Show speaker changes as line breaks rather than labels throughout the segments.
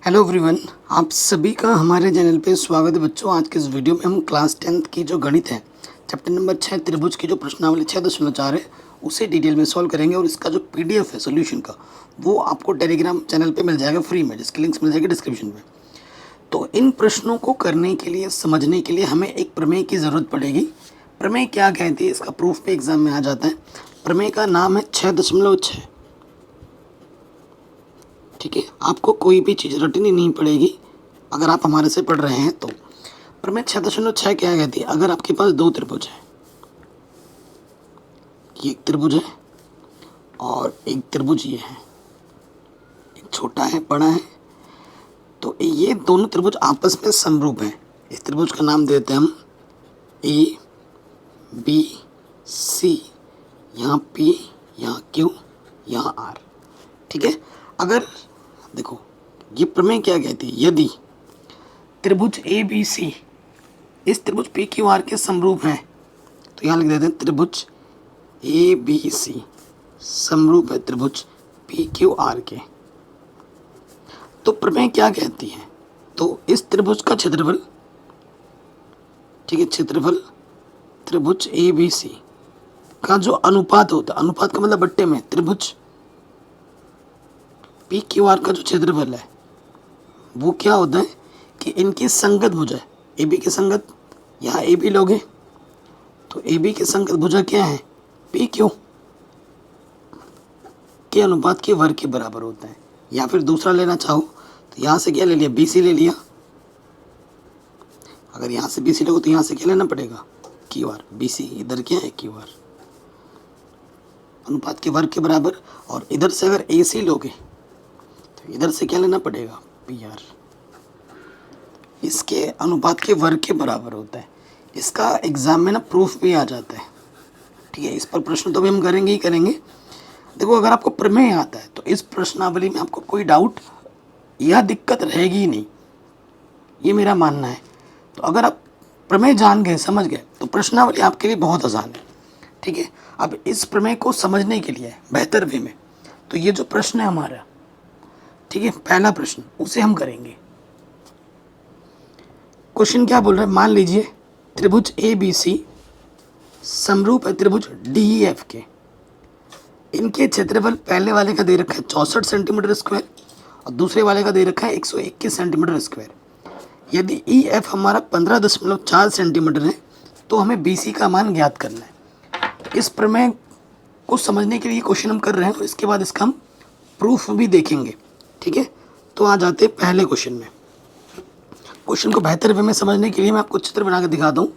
Hello everyone, आप सभी का हमारे चैनल पे स्वागत है बच्चों। आज के इस वीडियो में हम क्लास 10th की जो गणित है चैप्टर नंबर 6 त्रिभुज की जो प्रश्नावली 6.4 है उसे डिटेल में सॉल्व करेंगे। और इसका जो पीडीएफ है सोल्यूशन का वो आपको टेलीग्राम चैनल पे मिल जाएगा फ्री में, जिसकी लिंक्स मिल जाएगी डिस्क्रिप्शन में। तो इन प्रश्नों को करने के लिए, समझने के लिए हमें एक प्रमेय की ज़रूरत पड़ेगी। प्रमेय क्या कहती है, इसका प्रूफ भी एग्जाम में आ जाता है। प्रमेय का नाम है 6.6। ठीक है, आपको कोई भी चीज़ रटनी नहीं पड़ेगी अगर आप हमारे से पढ़ रहे हैं तो। प्रमेय 6.6 क्या कहती है, अगर आपके पास दो त्रिभुज है, ये एक त्रिभुज है और एक त्रिभुज ये है, एक छोटा है बड़ा है, तो ये दोनों त्रिभुज आपस में समरूप हैं। इस त्रिभुज का नाम देते हैं हम ए बी सी, यहाँ पी, यहाँ क्यू, यहाँ आर। ठीक है, अगर देखो ये प्रमेय क्या कहती है, यदि त्रिभुज ए बी सी इस त्रिभुज पी क्यू आर के समरूप हैं, तो यहाँ लिख देते हैं त्रिभुज ए बी सी समरूप है त्रिभुज पी क्यू आर के। तो प्रमेय क्या कहती है, तो इस त्रिभुज का क्षेत्रफल, ठीक है, क्षेत्रफल त्रिभुज ए बी सी का जो अनुपात होता है, अनुपात का मतलब बट्टे में, त्रिभुज पी क्यू आर का जो क्षेत्रफल है वो क्या होता है कि इनकी संगत भुजा, ए बी की संगत, यहाँ ए बी लोगे तो ए बी की संगत भुजा क्या है, पी क्यू के अनुपात के वर्ग के बराबर होता है। या फिर दूसरा लेना चाहो तो यहाँ से क्या ले लिया, बी सी ले लिया। अगर यहाँ से बी सी लोगे तो यहाँ से क्या लेना पड़ेगा, क्यू आर। बी सी इधर क्या है, क्यू आर, अनुपात के वर्ग के बराबर। और इधर से अगर ए सी लोगे तो इधर से क्या लेना पड़ेगा, पी आर, इसके अनुपात के वर्ग के बराबर होता है। इसका एग्जाम में ना प्रूफ भी आ जाता है। ठीक है, इस पर प्रश्न तो भी हम करेंगे ही करेंगे। देखो, अगर आपको प्रमेय आता है तो इस प्रश्नावली में आपको कोई डाउट या दिक्कत रहेगी ही नहीं, ये मेरा मानना है। तो अगर आप प्रमेय जान गए, समझ गए, तो प्रश्नावली आपके लिए बहुत आसान है। ठीक है, अब इस प्रमेय को समझने के लिए बेहतर वे में, तो ये जो प्रश्न है हमारा, ठीक है, पहला प्रश्न उसे हम करेंगे। क्वेश्चन क्या बोल रहा है, मान लीजिए त्रिभुज ए बी सी समरूप है त्रिभुज डी ई एफ के। इनके क्षेत्रफल पहले वाले का दे रखा है 64 सेंटीमीटर स्क्वायर और दूसरे वाले का दे रखा है 121 सेंटीमीटर स्क्वायर। यदि ई एफ हमारा 15.4 सेंटीमीटर है तो हमें बी सी का मान ज्ञात करना है। इस प्रमेय को समझने के लिए क्वेश्चन हम कर रहे हैं और इसके बाद इसका हम प्रूफ भी देखेंगे। ठीक है, तो आ जाते हैं पहले क्वेश्चन में। क्वेश्चन को बेहतर वे में समझने के लिए मैं आपको चित्र बना कर दिखाता हूँ।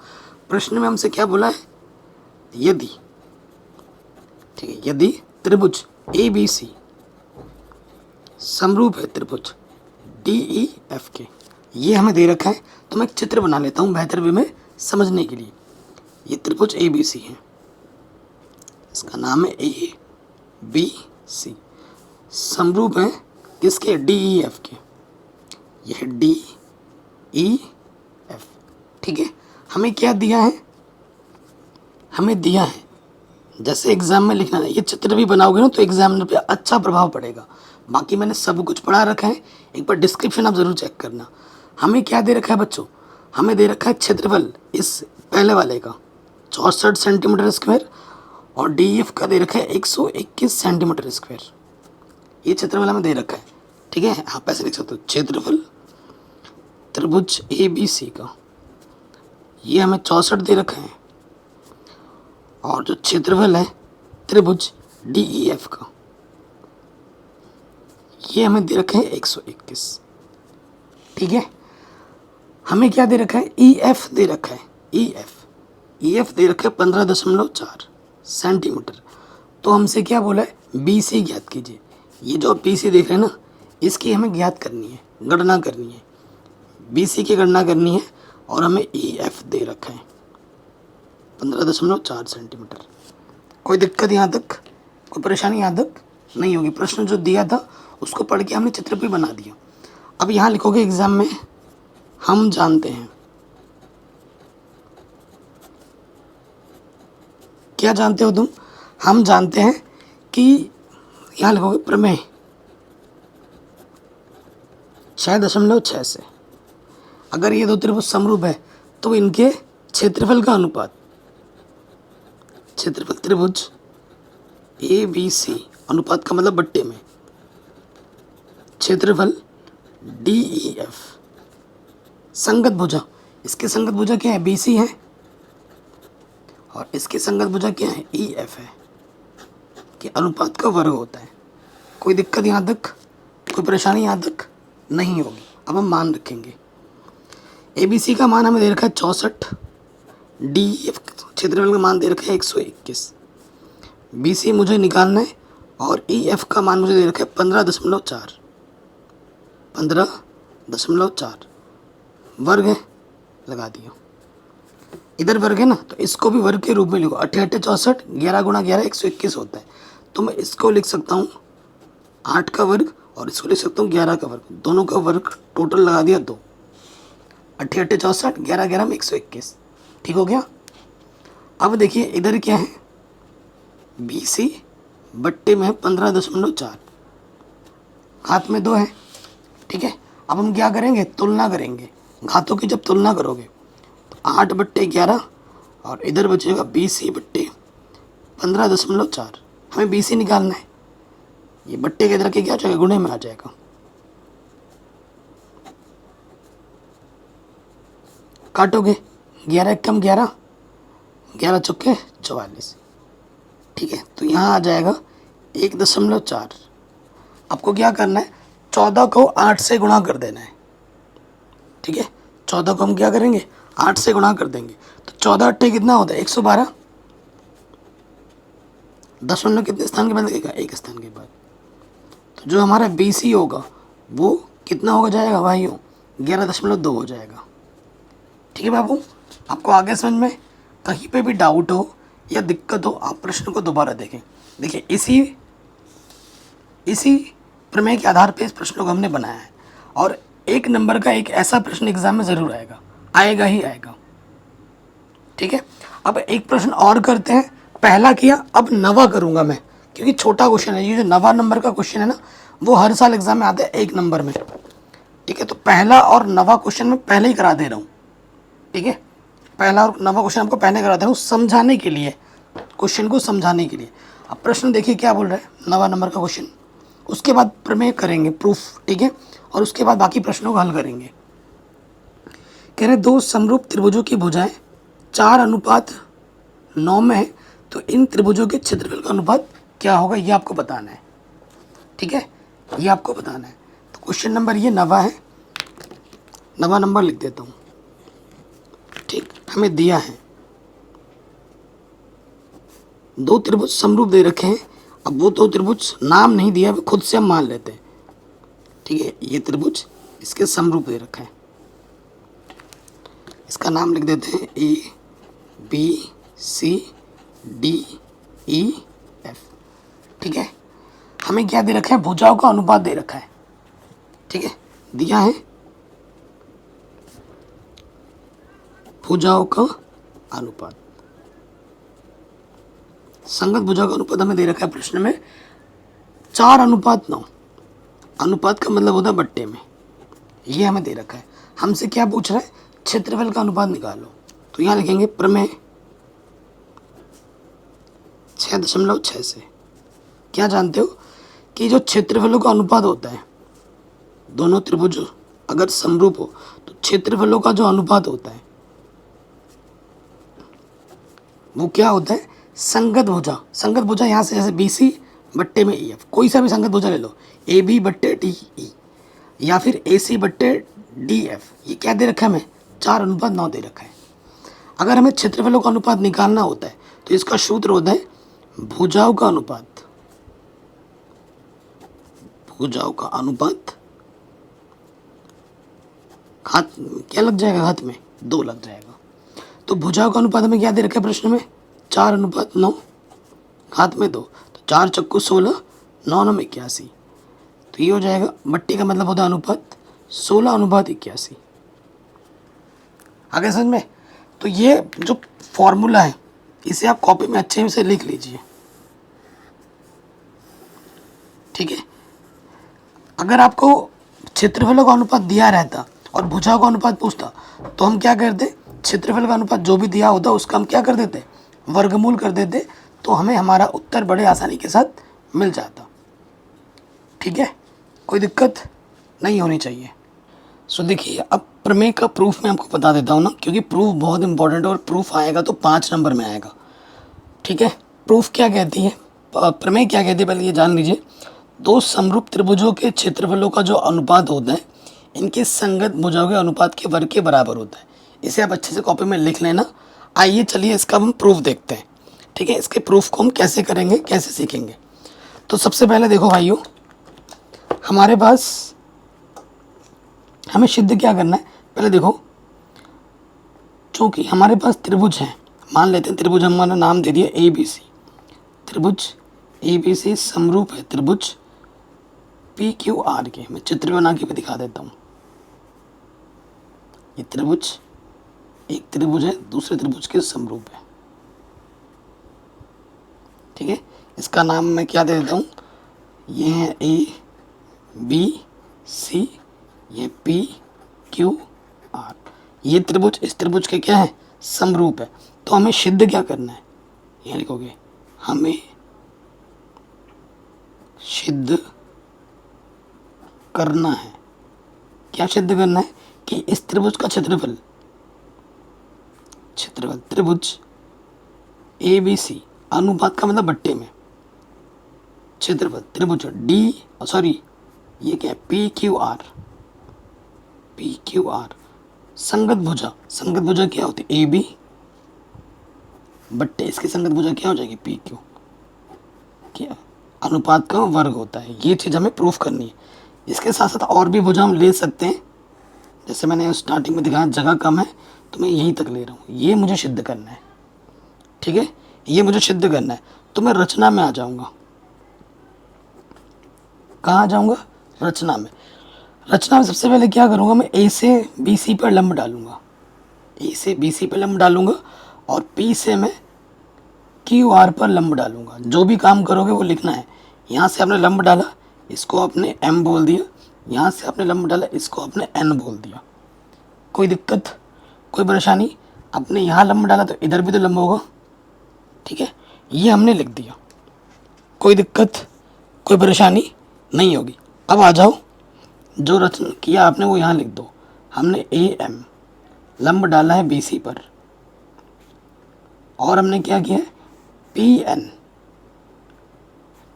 प्रश्न में हमसे क्या बोला है, यदि, ठीक है, यदि त्रिभुज ए बी सी समरूप है त्रिभुज डी ई एफ के, ये हमें दे रखा है। तो मैं एक चित्र बना लेता हूँ बेहतर वे में समझने के लिए। ये त्रिभुज ए बी सी है, इसका नाम है ए बी सी, समरूप है किसके, डी ई एफ के। यह डी ई एफ। ठीक है, हमें क्या दिया है, हमें दिया है, जैसे एग्जाम में लिखना है, ये चित्र भी बनाओगे ना तो एग्जामिनर पे अच्छा प्रभाव पड़ेगा। बाकी मैंने सब कुछ पढ़ा रखा है, एक बार डिस्क्रिप्शन आप ज़रूर चेक करना। हमें क्या दे रखा है बच्चों, हमें दे रखा है क्षेत्रफल इस पहले वाले का 64 सेंटीमीटर स्क्वायर और डी एफ का दे रखा है 121 सेंटीमीटर स्क्वायर। ये क्षेत्रफल हमें दे रखा है। ठीक है, आप ऐसे लिख सकते हो, क्षेत्रफल त्रिभुज ए बी सी का, ये हमें 64 दे रखा है, और जो क्षेत्रफल है त्रिभुज डी ई एफ का, ये हमें दे रखा है 121। ठीक है, हमें क्या दे रखा है, ई एफ दे रखा है, ई एफ दे रखा है 15.4 सेंटीमीटर। तो हमसे क्या बोला है, बी सी ज्ञात कीजिए। ये जो बी सी देख रहे हैं ना, इसकी हमें ज्ञात करनी है, गणना करनी है, बी सी की गणना करनी है। और हमें ई एफ दे रखा है 15.4 सेंटीमीटर। कोई दिक्कत यहाँ तक, कोई परेशानी यहाँ तक नहीं होगी। प्रश्न जो दिया था उसको पढ़ के हमने चित्र भी बना दिया। अब यहाँ लिखोगे एग्जाम में, हम जानते हैं। क्या जानते हो तुम, हम जानते हैं कि, यहाँ लिखोगे प्रमेय, 6.6 से। अगर ये दो त्रिभुज समरूप है तो इनके क्षेत्रफल का अनुपात, क्षेत्रफल त्रिभुज ए बी सी, अनुपात का मतलब बट्टे में, क्षेत्रफल डी ई एफ, संगत भुजा, इसके संगत भुजा क्या है, बी सी है, और इसकी संगत भुजा क्या है, ई एफ है, कि अनुपात का वर्ग होता है। कोई दिक्कत यहाँ तक, कोई परेशानी यहाँ तक नहीं होगी। अब हम मान रखेंगे, ए बी सी का मान हमें दे रखा है 64, डी एफ क्षेत्रफल का मान दे रखा है 121, बी सी मुझे निकालना है, और ई एफ का मान मुझे दे रखा है 15.4, 15.4 वर्ग है, लगा दिया। इधर वर्ग है ना, तो इसको भी वर्ग के रूप में लिखो। 8 8 64, 11 गुणा 11 121 होता है। तो मैं इसको लिख सकता हूँ 8 का वर्ग, और इसको लिख सकता हूँ 11 का वर्ग, दोनों का वर्ग टोटल लगा दिया 2। 8 8 64, 11 11 में 121, ठीक हो गया। अब देखिए इधर क्या है, बी सी बट्टे में 15.4, घात में 2 है, ठीक है। अब हम क्या करेंगे, तुलना करेंगे। घातों की जब तुलना करोगे तो 8/11, और इधर बचेगा बी सी बट्टे 15.4। हमें बी सी निकालना है, ये बट्टे के इधर के क्या हो जाएगा, गुणे में आ जाएगा। काटोगे, 11 एकम 11, 11 चौके 44, ठीक है। तो यहाँ आ जाएगा 1.4। आपको क्या करना है, 14 को 8 से गुणा कर देना है, ठीक है। 14 को हम क्या करेंगे, 8 से गुणा कर देंगे, तो 14 8 कितना होता है, 112। दशमलव कितने स्थान के बाद लगेगा, एक स्थान के बाद। तो जो हमारा बी सी होगा वो कितना होगा जाएगा भाइयों, 11.2 हो जाएगा, ठीक है बाबू। आपको आगे समझ में कहीं पे भी डाउट हो या दिक्कत हो, आप प्रश्न को दोबारा देखें। देखिए इसी प्रमेय के आधार पे इस प्रश्नों को हमने बनाया है, और 1 नंबर का एक ऐसा प्रश्न एग्जाम में ज़रूर आएगा, आएगा ही आएगा, ठीक है। अब एक प्रश्न और करते हैं, पहला किया, अब नवा करूँगा मैं, क्योंकि छोटा क्वेश्चन है। ये जो नवा नंबर का क्वेश्चन है ना, वो हर साल एग्जाम में आता है 1 नंबर में, ठीक है। तो पहला और नवा क्वेश्चन मैं पहले ही करा दे रहा हूँ, ठीक है। पहला और नवा क्वेश्चन आपको पहले करा दे रहा हूँ, समझाने के लिए, क्वेश्चन को समझाने के लिए। अब प्रश्न देखिए क्या बोल रहा है, नवा नंबर का क्वेश्चन, उसके बाद प्रमेय करेंगे, प्रूफ, ठीक है, और उसके बाद बाकी प्रश्नों को हल करेंगे। कह रहे 2 समरूप त्रिभुजों की भुजाएं 4:9 में है, तो इन त्रिभुजों के क्षेत्रफल का अनुपात क्या होगा, ये आपको बताना है, ठीक है, ये आपको बताना है। तो क्वेश्चन नंबर ये नवा है, नवा नंबर लिख देता हूँ, ठीक। हमें दिया है 2 त्रिभुज समरूप दे रखे हैं। अब वो 2 त्रिभुज नाम नहीं दिया, खुद से हम मान लेते हैं, ठीक है। ये त्रिभुज इसके समरूप दे रखा है, इसका नाम लिख देते हैं A B C D E F, ठीक है। हमें क्या दे रखा है, भुजाओं का अनुपात दे रखा है, ठीक है, दिया है भुजाओं का अनुपात, संगत भुजा का अनुपात हमें दे रखा है प्रश्न में 4:9। अनुपात का मतलब होता है बट्टे में, ये हमें दे रखा है। हमसे क्या पूछ रहा है, क्षेत्रफल का अनुपात निकालो। तो यहाँ लिखेंगे प्रमेय 6.6 से। क्या जानते हो कि जो क्षेत्रफलों का अनुपात होता है, दोनों त्रिभुज अगर समरूप हो तो क्षेत्रफलों का जो अनुपात होता है वो क्या होता है, संगत भुजा। संगत भुजा यहाँ से जैसे बी सी बट्टे में ई एफ, कोई सा भी संगत भुजा ले लो, ए बी बट्टे डी ई, या फिर ए सी बट्टे डी एफ, ये क्या दे रखा है हमें, 4:9 दे रखा है। अगर हमें क्षेत्रफलों का अनुपात निकालना होता है तो इसका सूत्र होता है भुजाओं का अनुपात, भुजाओं का अनुपात, घात क्या लग जाएगा, घात में 2 लग जाएगा। तो भुजाओं का अनुपात हमें क्या दे रखा है प्रश्न में, 4:9, घात में 2, तो 4 चक्कू 16, 9 9 81, तो ये हो जाएगा। बट्टी का मतलब होता है अनुपात, 16:81। आगे समझ में। तो ये जो फॉर्मूला है इसे आप कॉपी में अच्छे से लिख लीजिए, ठीक है। अगर आपको क्षेत्रफलों का अनुपात दिया रहता और भुजाओं का अनुपात पूछता तो हम क्या करते, क्षेत्रफल का अनुपात जो भी दिया होता उसका हम क्या कर देते, वर्गमूल कर देते, तो हमें हमारा उत्तर बड़े आसानी के साथ मिल जाता। ठीक है, कोई दिक्कत नहीं होनी चाहिए। सो देखिए, अब प्रमेय का प्रूफ मैं आपको बता देता हूँ ना, क्योंकि प्रूफ बहुत इंपॉर्टेंट है और प्रूफ आएगा तो 5 नंबर में आएगा। ठीक है, प्रूफ क्या कहती है, प्रमेय क्या कहती है, पहले ये जान लीजिए। दो समरूप त्रिभुजों के क्षेत्रफलों का जो अनुपात होता है इनके संगत भुजाओं के अनुपात के वर्ग के बराबर होता है। इसे आप अच्छे से कॉपी में लिख लेना। आइए चलिए इसका हम प्रूफ देखते हैं। ठीक है, इसके प्रूफ को हम कैसे करेंगे, कैसे सीखेंगे। तो सबसे पहले देखो भाइयों, हमारे पास हमें सिद्ध क्या करना है, पहले देखो, चूंकि हमारे पास त्रिभुज है, मान लेते हैं त्रिभुज, हमारा नाम दे दिया ए बी सी। त्रिभुज ए बी सी समरूप है त्रिभुज पी क्यू आर के। मैं चित्र बना के भी दिखा देता हूँ। ये त्रिभुज, एक त्रिभुज है दूसरे त्रिभुज के समरूप है। ठीक है, इसका नाम मैं क्या दे देता हूँ, ये है ए बी सी, ये पी क्यू आर। ये त्रिभुज इस त्रिभुज के क्या है, समरूप है। तो हमें सिद्ध क्या करना है, ये लिखोगे, हमें सिद्ध करना है। क्या सिद्ध करना है कि इस त्रिभुज का क्षेत्रफल, क्षेत्रफल त्रिभुज ए बी सी, अनुपात का मतलब बट्टे में, क्षेत्रफल त्रिभुज डी, सॉरी ये क्या है, P Q R, P Q R संगत भुजा। संगत भुजा क्या होती है, ए बी बट्टे इसकी संगत भुजा क्या हो जाएगी, पी क्यू, क्या अनुपात का वर्ग होता है। ये चीज़ हमें प्रूफ करनी है। इसके साथ साथ और भी भुजा हम ले सकते हैं, जैसे मैंने स्टार्टिंग में दिखाया जगह कम है तो मैं यहीं तक ले रहा हूँ। ये मुझे सिद्ध करना है। ठीक है, ये मुझे सिद्ध करना है। तो मैं रचना में आ जाऊँगा। कहाँ आ जाऊँगा, रचना में। रचना में सबसे पहले क्या करूँगा, मैं ए से बी सी पर लंब डालूँगा, ए से बी सी पर लंब डालूँगा और पी से मैं क्यू आर पर लंब डालूँगा। जो भी काम करोगे वो लिखना है। यहाँ से आपने लंब डाला, इसको आपने एम बोल दिया, यहाँ से आपने लंब डाला, इसको आपने एन बोल दिया। कोई दिक्कत, कोई परेशानी, आपने यहाँ लंब डाला तो इधर भी तो लंब होगा। ठीक है, ये हमने लिख दिया, कोई दिक्कत, कोई परेशानी नहीं होगी। अब आ जाओ, जो रचना किया आपने वो यहाँ लिख दो। हमने ए एम लंब डाला है बी सी पर, और हमने क्या किया है, पी एन।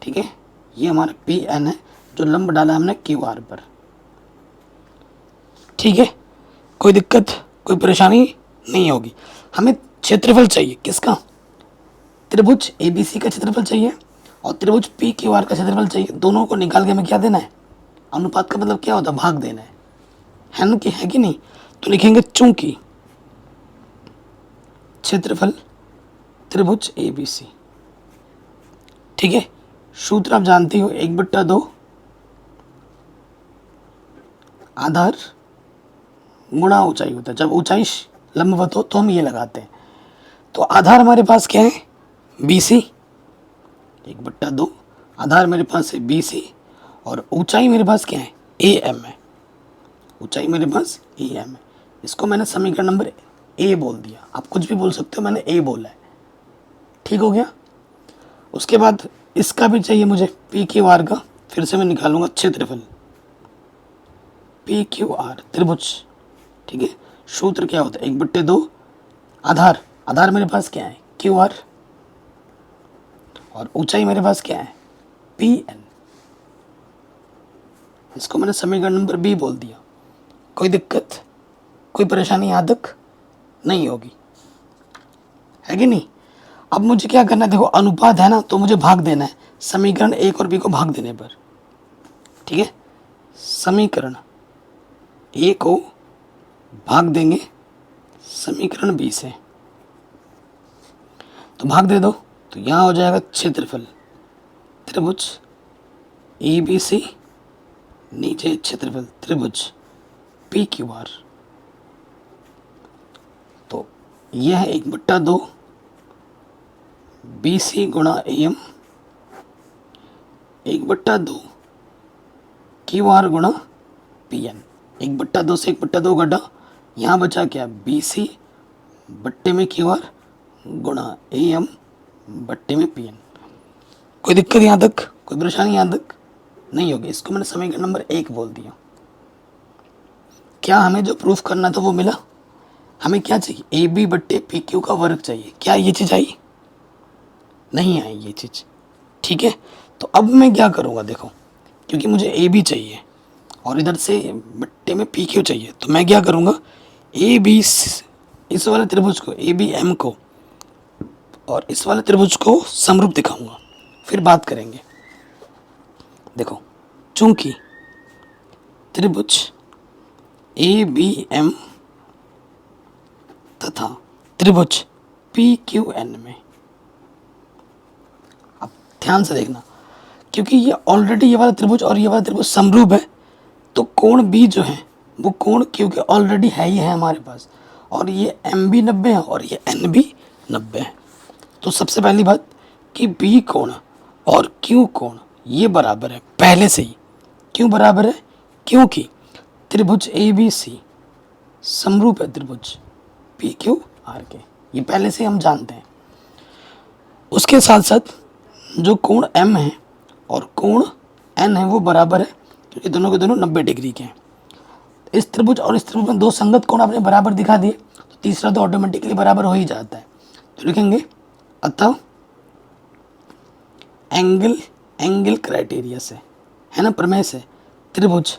ठीक है, ये हमारा पी एन है जो लंब डाला हमने क्यू आर पर। ठीक है, कोई दिक्कत, कोई परेशानी नहीं होगी। हमें क्षेत्रफल चाहिए, किसका, त्रिभुज ए बी सी का क्षेत्रफल चाहिए और त्रिभुज पी क्यू आर का क्षेत्रफल चाहिए। दोनों को निकाल के हमें क्या देना है, अनुपात का मतलब क्या होता है, भाग देना है ना, कि है कि नहीं। तो लिखेंगे चूंकि क्षेत्रफल त्रिभुज ए बी सी। ठीक है, सूत्र आप जानती हो, 1/2 आधार गुणा ऊंचाई होता है। जब ऊंचाई लंबवत हो तो हम ये लगाते हैं। तो आधार हमारे पास क्या है, बी सी, 1/2 आधार मेरे पास है बी सी और ऊंचाई मेरे पास क्या है, ए एम है। ऊंचाई मेरे पास ए एम है। इसको मैंने समीकरण नंबर ए बोल दिया। आप कुछ भी बोल सकते हो, मैंने ए बोला है। ठीक हो गया। उसके बाद इसका भी चाहिए मुझे, पी क्यू आर का। फिर से मैं निकालूंगा क्षेत्रफल पी क्यू आर त्रिभुज। ठीक है, सूत्र क्या होता है, 1/2 आधार, आधार मेरे पास क्या है, क्यू आर, और ऊंचाई मेरे पास क्या है, पी एन। इसको मैंने समीकरण नंबर बी बोल दिया। कोई दिक्कत, कोई परेशानी यहाँ तक नहीं होगी, है कि नहीं। अब मुझे क्या करना है, देखो अनुपात है ना, तो मुझे भाग देना है समीकरण एक और बी को भाग देने पर। ठीक है, समीकरण ए को भाग देंगे समीकरण बी से, तो भाग दे दो। तो यहाँ हो जाएगा क्षेत्रफल त्रिभुज ए बी सी, नीचे क्षेत्रफल त्रिभुज पी क्यू आर। तो यह है 1/2 बी सी गुणा ए एम, 1/2 क्यू आर गुणा पी एन, 1/2 से 1/2 घटा, यहाँ बचा क्या, बी सी बट्टे में क्यू आर गुणा ए एम बट्टे में पी एन। कोई दिक्कत यहाँ तक, कोई परेशानी यहाँ तक नहीं होगी। इसको मैंने समीकरण नंबर 1 बोल दिया। क्या हमें जो प्रूफ करना था वो मिला। हमें क्या चाहिए, ए बी बट्टे पी क्यू का वर्ग चाहिए। क्या ये चीज़ आई, नहीं आई ये चीज़, ठीक है। तो अब मैं क्या करूँगा, देखो, क्योंकि मुझे ए बी चाहिए और इधर से बट्टे में पी क्यू चाहिए, तो मैं क्या करूँगा, ए बी इस वाले त्रिभुज को, ए बी एम को और इस वाले त्रिभुज को समरूप दिखाऊंगा, फिर बात करेंगे। देखो, चूंकि त्रिभुज ए बी एम तथा त्रिभुज पी क्यू एन में, अब ध्यान से देखना, क्योंकि ये ऑलरेडी ये वाला त्रिभुज और ये वाला त्रिभुज समरूप है, तो कोण बी जो है वो कोण क्योंकि ऑलरेडी है ही है हमारे पास, और ये एम भी 90 है और ये एन भी 90 है। तो सबसे पहली बात कि बी कोण और क्यू कोण ये बराबर है पहले से ही। क्यों बराबर है, क्योंकि त्रिभुज ए बी सी समरूप है त्रिभुज पी क्यू आर के, ये पहले से हम जानते हैं। उसके साथ साथ जो कोण एम है और कोण एन है वो बराबर है, क्योंकि दोनों के दोनों 90 डिग्री के हैं। इस त्रिभुज और इस त्रिभुज में दो संगत कोण आपने बराबर दिखा दिए, तो तीसरा तो ऑटोमेटिकली बराबर हो ही जाता है। तो लिखेंगे अतः एंगल क्राइटेरिया से, है ना, प्रमेय से त्रिभुज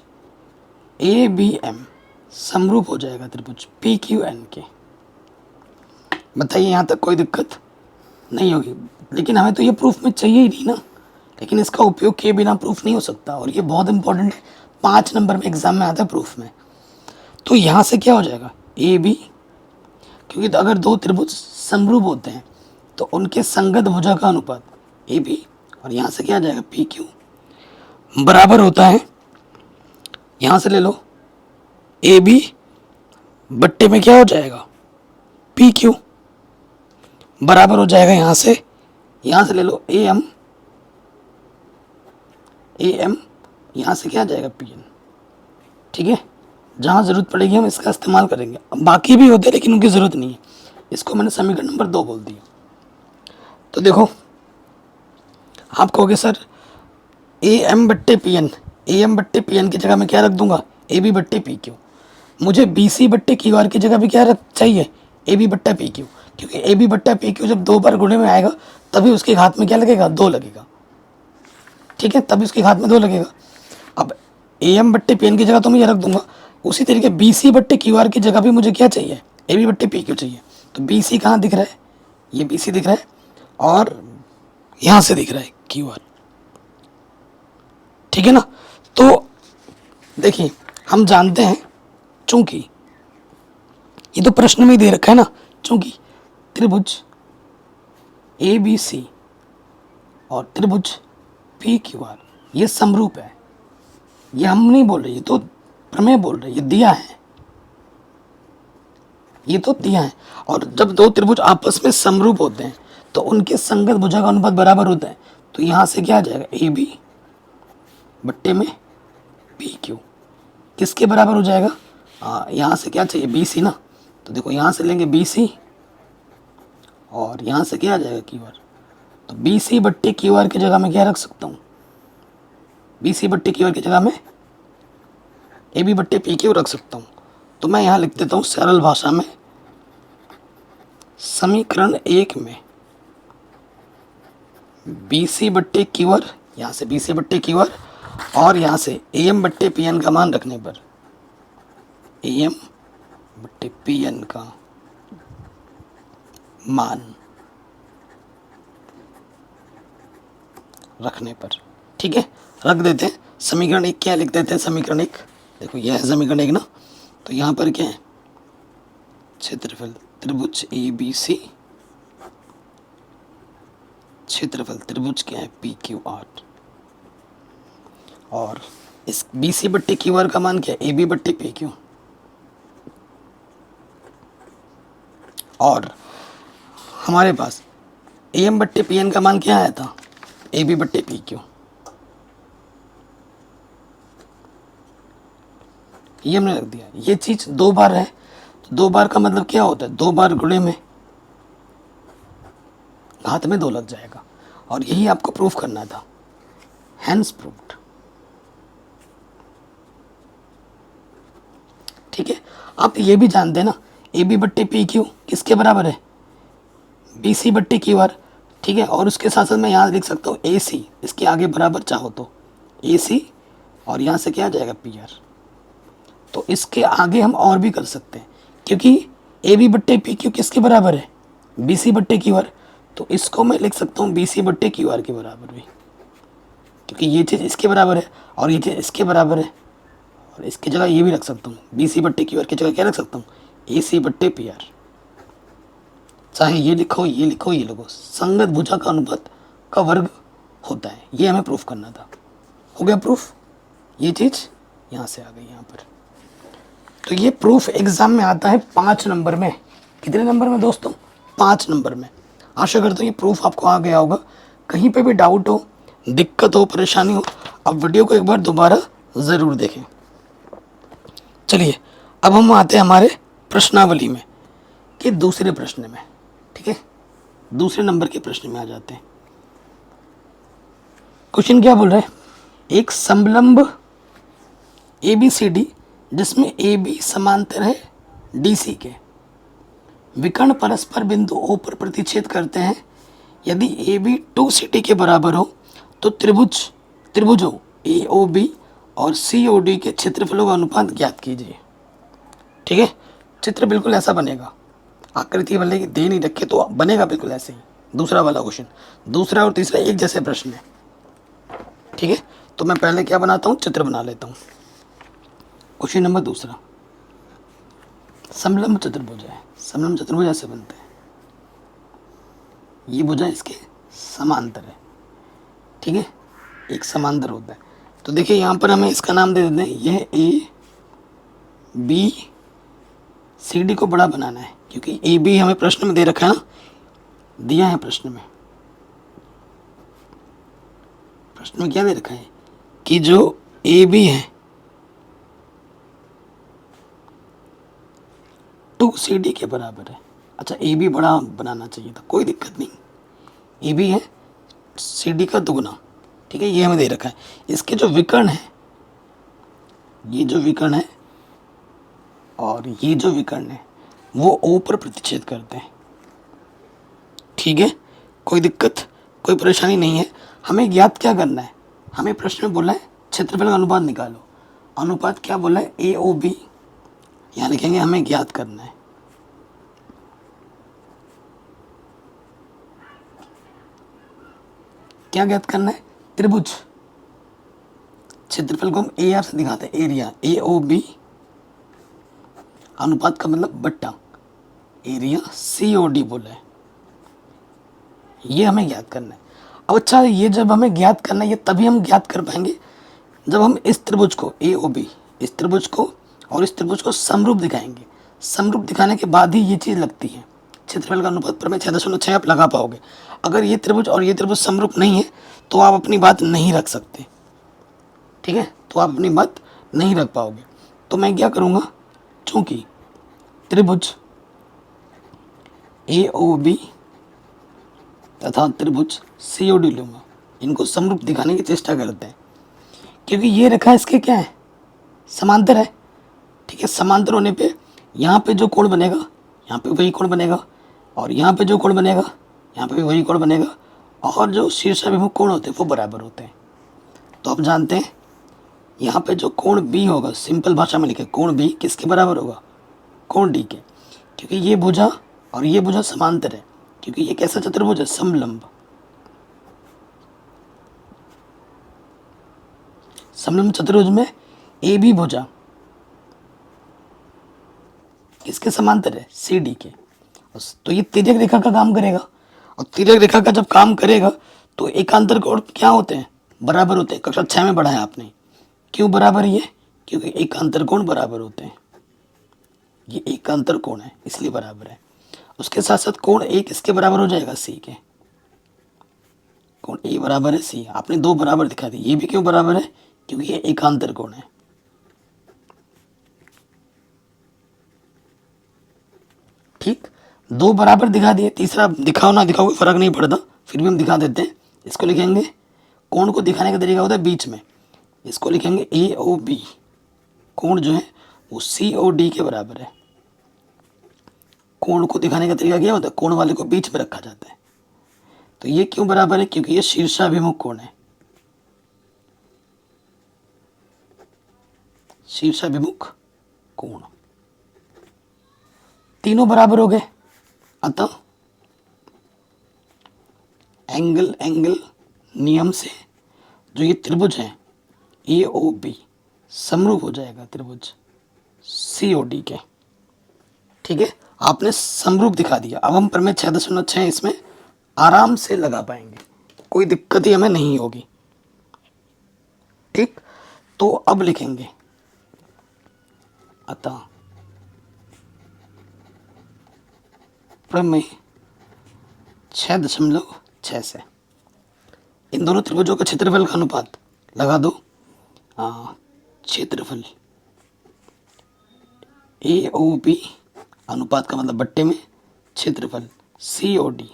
ए बी एम समरूप हो जाएगा त्रिभुज पी क्यू एन के। बताइए, यहाँ तक कोई दिक्कत नहीं होगी। लेकिन हमें तो ये प्रूफ में चाहिए ही नहीं ना, लेकिन इसका उपयोग किए बिना प्रूफ नहीं हो सकता, और ये बहुत इंपॉर्टेंट है, 5 नंबर में एग्जाम में आता है प्रूफ में। तो यहाँ से क्या हो जाएगा, ए बी, क्योंकि अगर दो त्रिभुज समरूप होते हैं तो उनके संगत भुजा का अनुपात ए बी, और यहाँ से क्या आ जाएगा, पी क्यू बराबर होता है, यहाँ से ले लो ए बी बट्टे में क्या हो जाएगा, पी क्यू बराबर हो जाएगा, यहाँ से ले लो ए एम, यहाँ से क्या आ जाएगा, पी एन। ठीक है, जहाँ ज़रूरत पड़ेगी हम इसका इस्तेमाल करेंगे। अब बाकी भी होते हैं लेकिन उनकी ज़रूरत नहीं है। इसको मैंने समीकरण नंबर 2 बोल दिया। तो देखो, आप कहोगे सर ए एम बट्टे पी एन की जगह मैं क्या रख दूंगा, ए बी बट्टे पी क्यू। मुझे बी सी बट्टे क्यू आर की जगह भी क्या रख चाहिए, ए बी बट्टा पी क्यू, क्योंकि ए बी बट्टा पी क्यू जब 2 बार गुणे में आएगा तभी उसके हाथ में क्या लगेगा, 2 लगेगा। ठीक है, तभी उसके हाथ में 2 लगेगा। अब ए एम बट्टे पी एन की जगह तो मैं ये रख दूंगा। उसी तरीके बी सी बट्टे क्यू आर की जगह भी मुझे क्या चाहिए, ए बी बट्टे पी क्यू चाहिए। तो बी सी कहाँ दिख रहा है, ये बी सी दिख रहा है, और यहाँ से दिख रहा है क्यू आर। ठीक है ना। तो देखिए, हम जानते हैं, चूंकि ये तो प्रश्न में ही दे रखा है ना, चूंकि त्रिभुज ए बी सी और त्रिभुज पी क्यू आर ये समरूप है। ये हम नहीं बोल रहे, ये तो प्रमेय बोल रहे, ये दिया है, ये तो दिया है। और जब दो त्रिभुज आपस में समरूप होते हैं तो उनके संगत भुजा का अनुपात बराबर होता है। तो यहाँ से क्या आ जाएगा, ए बी बट्टे में पी क्यू किसके बराबर हो जाएगा, यहाँ से क्या चाहिए, बी सी ना। तो देखो, यहाँ से लेंगे बी सी और यहाँ से क्या आ जाएगा, क्यू आर। तो बी सी बट्टे क्यू आर की जगह मैं क्या रख सकता हूँ, बी सी बट्टे क्यू आर की जगह में ए बी बट्टे पी क्यू रख सकता हूँ। तो मैं यहाँ लिख देता हूँ सरल भाषा में, समीकरण 1 में बी सी बट्टे क्यू आर, यहाँ से बी सी बट्टे क्यू आर और यहाँ से ए एम बट्टे पी एन का मान रखने पर, ए एम बट्टे पी एन का मान रखने पर, ठीक है, रख देते हैं। समीकरण 1 क्या लिख देते हैं, समीकरण 1 देखो, यह है समीकरण 1 ना। तो यहाँ पर क्या है, क्षेत्रफल त्रिभुज ए बी सी, क्षेत्रफल त्रिभुज क्या है, पी क्यू आर, और इस बी सी बट्टे क्यू आर का मान क्या है, ए बी बट्टे पी क्यू, और हमारे पास ए एम बट्टे पी एन का मान क्या आया था, ए बी बट्टे पी क्यू। ये हमने रख दिया। ये चीज़ 2 बार है, तो 2 बार का मतलब क्या होता है, 2 बार गुणे में घात में 2 लग जाएगा, और यही आपको प्रूफ करना था। Hence proved. ठीक है, आप ये भी जानते हैं ना, ए बी बट्टे पी क्यू किसके बराबर है, बी सी बट्टे क्यू आर। ठीक है, और उसके साथ साथ मैं यहाँ लिख सकता हूँ ए सी, इसके आगे बराबर चाहो तो ए सी, और यहाँ से क्या आ जाएगा पी आर। तो इसके आगे हम और भी कर सकते हैं, क्योंकि ए बी बट्टे पी क्यू किसके बराबर है, बी सी बट्टे क्यू आर। तो इसको मैं लिख सकता हूँ बी सी बट्टे क्यू आर के बराबर भी, क्योंकि ये चीज़ इसके बराबर है और ये चीज़ इसके बराबर है। और इसकी जगह ये भी रख सकता हूँ, बी सी बट्टे क्यू आर की जगह क्या रख सकता हूँ, ए सी बट्टे पी आर। चाहे ये लिखो ये लिखो ये लिखो, संगत भुजा का अनुपात का वर्ग होता है। ये हमें प्रूफ करना था। हो गया प्रूफ, ये चीज़ यहाँ से आ गई यहाँ पर। तो ये प्रूफ एग्जाम में आता है 5 नंबर में। कितने नंबर में दोस्तों, 5 नंबर में। आशा करता हूँ ये प्रूफ आपको आ गया होगा। कहीं पे भी डाउट हो, दिक्कत हो, परेशानी हो, आप वीडियो को एक बार दोबारा ज़रूर देखें। चलिए अब हम आते हैं हमारे प्रश्नावली में, कि दूसरे प्रश्न में। ठीक है, दूसरे नंबर के प्रश्न में आ जाते हैं। क्वेश्चन क्या बोल रहा है, एक समलंब ए बी सी डी जिसमें ए बी समांतर है डी सी के, विकर्ण परस्पर बिंदु ओ पर प्रतिच्छेद करते हैं। यदि ए बी 2cd के बराबर हो तो त्रिभुजों ए ओ बी और सी ओ डी के क्षेत्रफलों का अनुपात ज्ञात कीजिए। ठीक है, चित्र बिल्कुल ऐसा बनेगा, आकृति भले दे नहीं रखे तो बनेगा बिल्कुल ऐसे ही। दूसरा वाला क्वेश्चन, दूसरा और तीसरा एक जैसे प्रश्न है। ठीक है, तो मैं पहले क्या बनाता हूँ, चित्र बना लेता हूँ। क्वेश्चन नंबर दूसरा, समलंब चतुर्भुज है। समलंब चतुर्भुज ऐसे बनते हैं, ये भुजा इसके समांतर है। ठीक है, एक समांतर होता है। तो देखिए यहाँ पर हमें इसका नाम दे देते हैं, यह ए बी सी डी को बड़ा बनाना है, क्योंकि ए बी हमें प्रश्न में दे रखा है ना, दिया है प्रश्न में। प्रश्न में क्या दे रखा है कि जो ए बी है 2cd के बराबर है। अच्छा, ए बी बड़ा बनाना चाहिए था, कोई दिक्कत नहीं। ए बी है सी डी का दुगना। ठीक है, ये हमें दे रखा है। इसके जो विकर्ण है, ये जो विकर्ण है और ये जो विकर्ण है, वो ओ पर प्रतिच्छेद करते हैं। ठीक है, कोई दिक्कत कोई परेशानी नहीं है। हमें ज्ञात क्या करना है, हमें प्रश्न में बोला है क्षेत्रफल का अनुपात निकालो। अनुपात क्या बोला है, ए ओ बी, यहाँ लिखेंगे हमें ज्ञात करना है। क्या ज्ञात करना है, त्रिभुज क्षेत्रफल को हम ए आर से दिखाते हैं, एरिया ए ओ बी, अनुपात का मतलब बट्टा, एरिया सी ओ डी बोला है। ये हमें ज्ञात करना है। अब अच्छा, ये जब हमें ज्ञात करना है, ये तभी हम ज्ञात कर पाएंगे जब हम इस त्रिभुज को ए ओ बी, इस त्रिभुज को और इस त्रिभुज को समरूप दिखाएंगे। समरूप दिखाने के बाद ही ये चीज़ लगती है। क्षेत्रफल का अनुपात पर में 6.6 आप लगा पाओगे। अगर ये त्रिभुज और ये त्रिभुज समरूप नहीं है तो आप अपनी बात नहीं रख सकते। ठीक है, तो आप अपनी बात नहीं रख पाओगे। तो मैं क्या करूँगा, चूँकि त्रिभुज ए ओ बी तथा त्रिभुज सी ओ डी लूँगा, इनको समरूप दिखाने की चेष्टा करते हैं, क्योंकि ये रेखा इसके क्या है, समांतर है। ठीक है, समांतर होने पे यहाँ पे जो कोण बनेगा, यहाँ पे वही कोण बनेगा, और यहाँ पे जो कोण बनेगा, यहाँ पे भी वही कोण बनेगा, और जो शीर्षाभिमुख कोण होते हैं वो बराबर होते हैं। तो आप जानते हैं यहाँ पे जो कोण बी होगा, सिंपल भाषा में लिखे, कोण बी किसके बराबर होगा, कोण डी के, क्योंकि ये भुजा और ये भुजा समांतर है, क्योंकि ये कैसा चतुर्भुज है, समलंब। समलंब चतुर्भुज में ए बी भुजा किसके समांतर है, सी डी के। तो ये तिर्यक रेखा का काम करेगा, और तिर्यक रेखा का जब काम करेगा तो एकांतर कोण क्या होते हैं, बराबर होते हैं। कक्षा 6 में पढ़ा है आपने। क्यों बराबर ये, क्योंकि एकांतर कोण बराबर होते हैं। ये एकांतर कोण है इसलिए बराबर है। उसके साथ साथ कोण ए किसके बराबर हो जाएगा, सी के। कोण ए बराबर है सी, आपने 2 बराबर दिखा दी। ये भी क्यों बराबर है, क्योंकि ये एकांतर कोण है। ठीक, दो बराबर दिखा दिए, तीसरा दिखाओ ना दिखाओ कोई फर्क नहीं पड़ता, फिर भी हम दिखा देते हैं। इसको लिखेंगे, कोण को दिखाने का तरीका होता है बीच में, इसको लिखेंगे ए ओ बी। कोण जो है वो सी ओ डी के बराबर है। कोण को दिखाने का तरीका क्या होता है, कोण वाले को बीच में रखा जाता है। तो ये क्यों बराबर है, क्योंकि ये शीर्षाभिमुख कोण है, शीर्षाभिमुख कोण। तीनों बराबर हो गए, अतः एंगल एंगल नियम से जो ये त्रिभुज है ए ओ बी समरूप हो जाएगा त्रिभुज सी ओ डी के। ठीक है, आपने समरूप दिखा दिया। अब हम प्रमेय 6.6 इसमें आराम से लगा पाएंगे, कोई दिक्कत ही हमें नहीं होगी। ठीक, तो अब लिखेंगे, अतः प्रमेय 6.6 से इन दोनों त्रिभुजों का क्षेत्रफल का अनुपात लगा दो। क्षेत्रफल ए ओ बी, अनुपात का मतलब बट्टे में क्षेत्रफल सी ओ डी।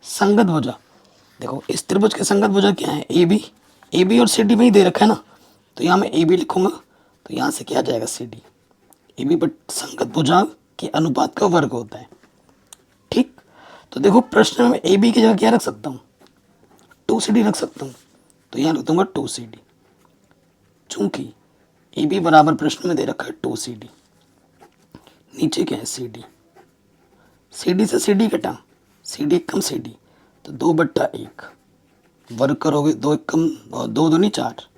संगत भुजा, देखो इस त्रिभुज के संगत भुजा क्या है, ए बी। ए बी और सी डी में ही दे रखा है ना, तो यहाँ मैं ए बी लिखूंगा, तो यहाँ से क्या आ जाएगा सी डी। ए बी बट संगत भुजा के अनुपात का वर्ग होता है। ठीक, तो देखो प्रश्न में ए बी की जगह क्या रख सकता हूँ, 2CD रख सकता हूँ, तो यहाँ रख दूंगा 2CD। चूंकि ए बी बराबर प्रश्न में दे रखा है 2CD, नीचे क्या है CD, CD से CD कटा, CD एक कम CD, तो 2/1 वर्ग करोगे, 2 एक कम 2 दूनी 4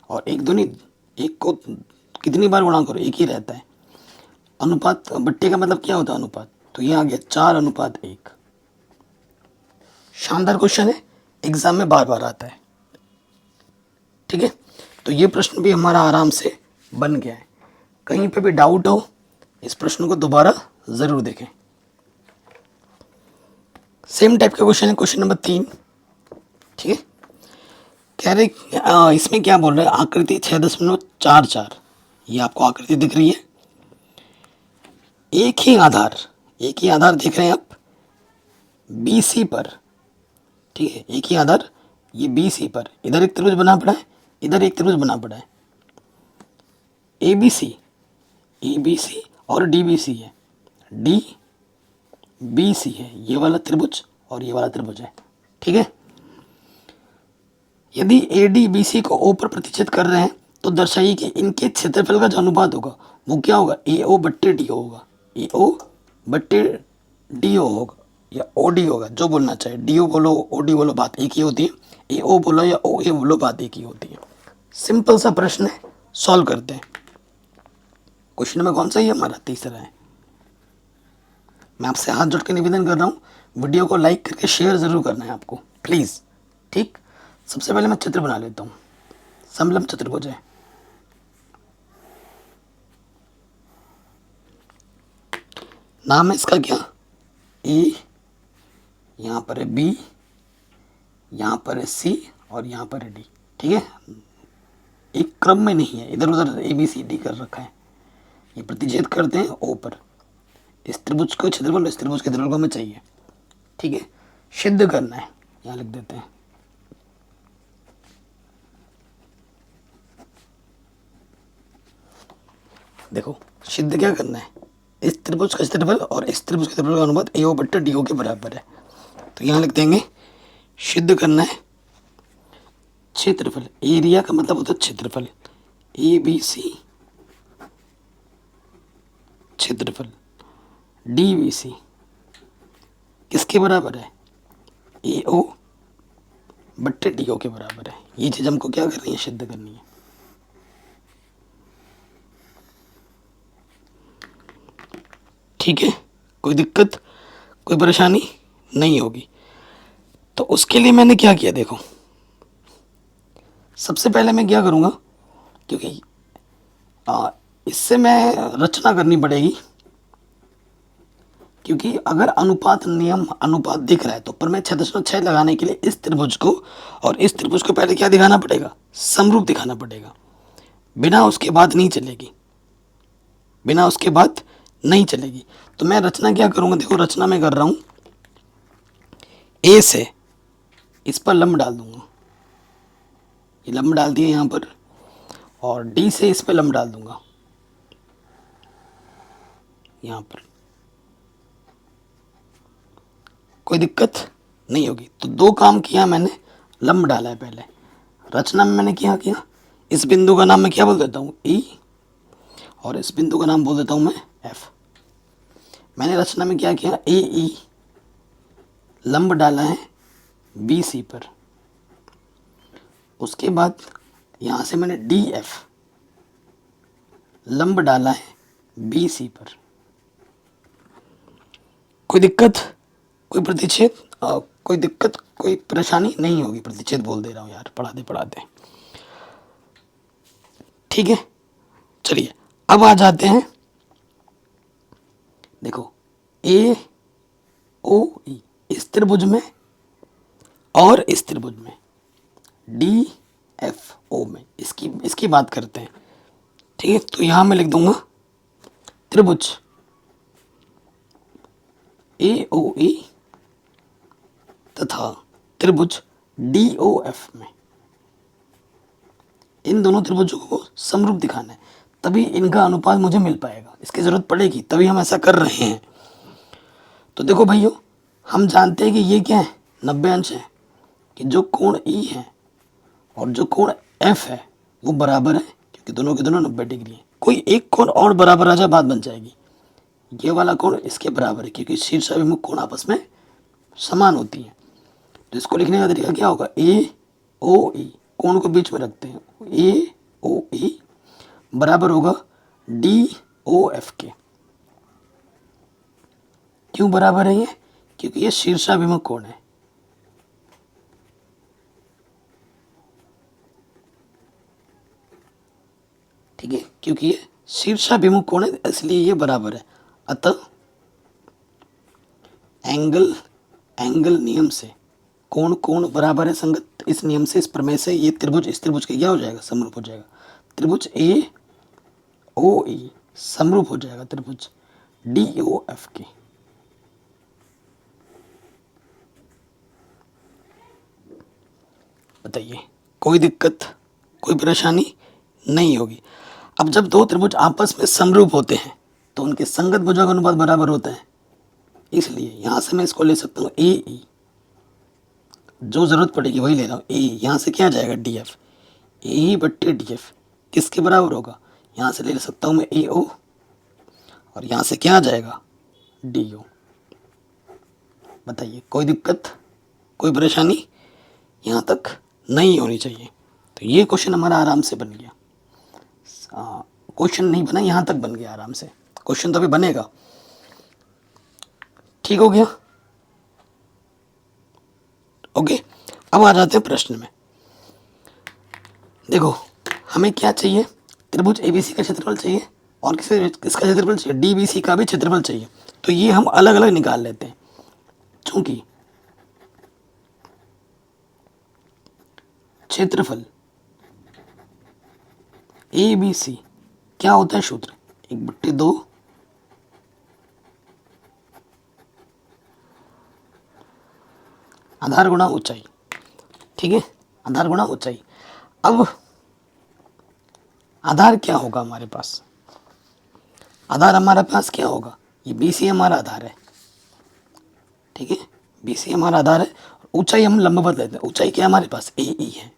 और 1 दूनी 1 को कितनी बार गुणा करो, एक ही रहता है। अनुपात बट्टे का मतलब क्या होता है अनुपात, तो ये आ गया 4:1। शानदार क्वेश्चन है, एग्जाम में बार बार आता है। ठीक है, तो ये प्रश्न भी हमारा आराम से बन गया है। कहीं पे भी डाउट हो इस प्रश्न को दोबारा जरूर देखें। सेम टाइप का क्वेश्चन है, क्वेश्चन नंबर 3। ठीक है, कह रहे इसमें क्या बोल रहे हैं, आकृति 6.44, ये आपको आकृति दिख रही है। एक ही आधार देख रहे हैं आप BC पर। ठीक है, एक ही आधार ये BC पर, इधर एक त्रिभुज बना पड़ा है, इधर एक त्रिभुज बना पड़ा है। ABC और DBC है, DBC है, ये वाला त्रिभुज और ये वाला त्रिभुज है। ठीक है, यदि ADBC को O पर प्रतिच्छेद कर रहे हैं तो दर्शाइए कि इनके क्षेत्रफल का जो अनुपात होगा वो क्या होगा, AO/DO होगा, AO/DO होगा या OD होगा, जो बोलना चाहे, DO बोलो OD बोलो बात एक ही होती है, AO बोलो या OA बोलो बात एक ही होती है। सिंपल सा प्रश्न है, सॉल्व करते हैं। क्वेश्चन नंबर कौन सा है, हमारा तीसरा है। मैं आपसे हाथ जोड़ के निवेदन कर रहा हूँ, वीडियो को लाइक करके शेयर जरूर करना है आपको प्लीज़। ठीक, सबसे पहले मैं चित्र बना लेता हूँ, समलंब चतुर्भुज है। नाम है इसका क्या, ए, यहाँ पर है B, यहाँ पर है C और यहाँ पर है D। ठीक है, एक क्रम में नहीं है, इधर उधर ABCD कर रखा है। ये प्रतिच्छेद करते हैं O पर, इस त्रिभुज को क्षेत्रफल इस त्रिभुज के क्षेत्रफल को हमें चाहिए। ठीक है, सिद्ध करना है, यहाँ लिख देते हैं। देखो सिद्ध क्या करना है, इस त्रिभुज का क्षेत्रफल और इस त्रिभुज के क्षेत्रफल का अनुपात AO/DO के बराबर है। तो यहाँ लिख देंगे सिद्ध करना है क्षेत्रफल, एरिया का मतलब होता है क्षेत्रफल, ABC क्षेत्रफल DBC किसके बराबर है, AO/DO के बराबर है। ये चीज़ हमको क्या करनी है, सिद्ध करनी है। ठीक है, कोई दिक्कत कोई परेशानी नहीं होगी। तो उसके लिए मैंने क्या किया, देखो सबसे पहले मैं क्या करूँगा, क्योंकि इससे मैं रचना करनी पड़ेगी, क्योंकि अगर अनुपात नियम अनुपात दिख रहा है तो प्रमेय 6.6 लगाने के लिए इस त्रिभुज को और इस त्रिभुज को पहले क्या दिखाना पड़ेगा, समरूप दिखाना पड़ेगा। बिना उसके बात नहीं चलेगी, बिना उसके बात नहीं चलेगी। तो मैं रचना क्या करूँगा, देखो रचना मैं कर रहा हूँ, ए से इस पर लंब डाल दूंगा, ये लंब डाल दिया यहाँ पर, और डी से इस पर लंब डाल दूंगा यहाँ पर, कोई दिक्कत नहीं होगी। तो दो काम किया मैंने, लंब डाला है पहले, रचना में मैंने क्या किया, इस बिंदु का नाम मैं क्या बोल देता हूँ, ई, और इस बिंदु का नाम बोल देता हूँ मैं एफ। मैंने रचना में क्या किया, ए ई लंब डाला है बी सी पर, उसके बाद यहाँ से मैंने डी एफ लंब डाला है बी सी पर। कोई दिक्कत, कोई प्रतिच्छेद, कोई दिक्कत, कोई परेशानी नहीं होगी, प्रतिच्छेद बोल दे रहा हूँ यार पढ़ाते पढ़ाते। ठीक है, चलिए अब आ जाते हैं, देखो ए ओ ई इस त्रिभुज में और इस त्रिभुज में, डी एफ ओ में, इसकी इसकी बात करते हैं। ठीक है, तो यहां मैं लिख दूंगा त्रिभुज ए ओ ई तथा त्रिभुज डी ओ एफ में, इन दोनों त्रिभुजों को समरूप दिखाना है, तभी इनका अनुपात मुझे मिल पाएगा, इसकी जरूरत पड़ेगी तभी हम ऐसा कर रहे हैं। तो देखो भाइयों, हम जानते हैं कि ये क्या है, 90 अंश है, कि जो कोण ई है और जो कोण एफ है वो बराबर है, क्योंकि दोनों के दोनों 90 डिग्री है। कोई एक कोण और बराबर आ जाए बात बन जाएगी, ये वाला कोण इसके बराबर है, क्योंकि शीर्षाभिमुख कोण आपस में समान होती है। तो इसको लिखने का तरीका क्या होगा, ए ओ ई, कोण को बीच में रखते हैं, ए ओ ई बराबर होगा डी ओ एफ के। क्यों बराबर है ये, क्योंकि ये शीर्षाभिमुख कोण है। ठीक है, क्योंकि ये शीर्षाभिमुख कोण है इसलिए ये बराबर है। अतः एंगल एंगल नियम से कोण कोण बराबर है संगत, इस नियम से, इस प्रमेय से ये त्रिभुज इस त्रिभुज के क्या हो जाएगा, समरूप हो जाएगा। त्रिभुज ए ओ ई समरूप हो जाएगा त्रिभुज डी ओ एफ के। बताइए, कोई दिक्कत, कोई परेशानी नहीं होगी। अब जब दो त्रिभुज आपस में समरूप होते हैं तो उनके संगत भुजों का अनुपात बराबर होता है, इसलिए यहां से मैं इसको ले सकता हूँ ए ई, जो जरूरत पड़ेगी वही ले रहा हूँ, ए यहाँ से क्या आ जाएगा, डी एफ, ए बट्टे डी एफ किसके बराबर होगा, यहाँ से ले सकता हूँ मैं ए ओ, और यहाँ से क्या आ जाएगा, डी ओ। बताइए, कोई दिक्कत, कोई परेशानी यहाँ तक नहीं होनी चाहिए। तो ये क्वेश्चन हमारा आराम से बन गया, क्वेश्चन नहीं बना, यहाँ तक बन गया आराम से, क्वेश्चन तो अभी बनेगा। ठीक हो गया, ओके। अब आ जाते हैं प्रश्न में। देखो हमें क्या चाहिए, त्रिभुज एबीसी का क्षेत्रफल चाहिए और किसका क्षेत्रफल चाहिए, डीबीसी का भी क्षेत्रफल चाहिए। तो ये हम अलग अलग निकाल लेते हैं, चूंकि क्षेत्रफल ए बी सी क्या होता है, सूत्र 1/2 आधार गुणा ऊंचाई। ठीक है, आधार गुणा ऊंचाई। अब आधार क्या होगा हमारे पास, आधार हमारे पास क्या होगा, ये बी सी हमारा आधार है। ठीक है, बी सी हमारा आधार है, ऊंचाई हम लंबवत लेते हैं, ऊंचाई क्या हमारे पास, ए ई है।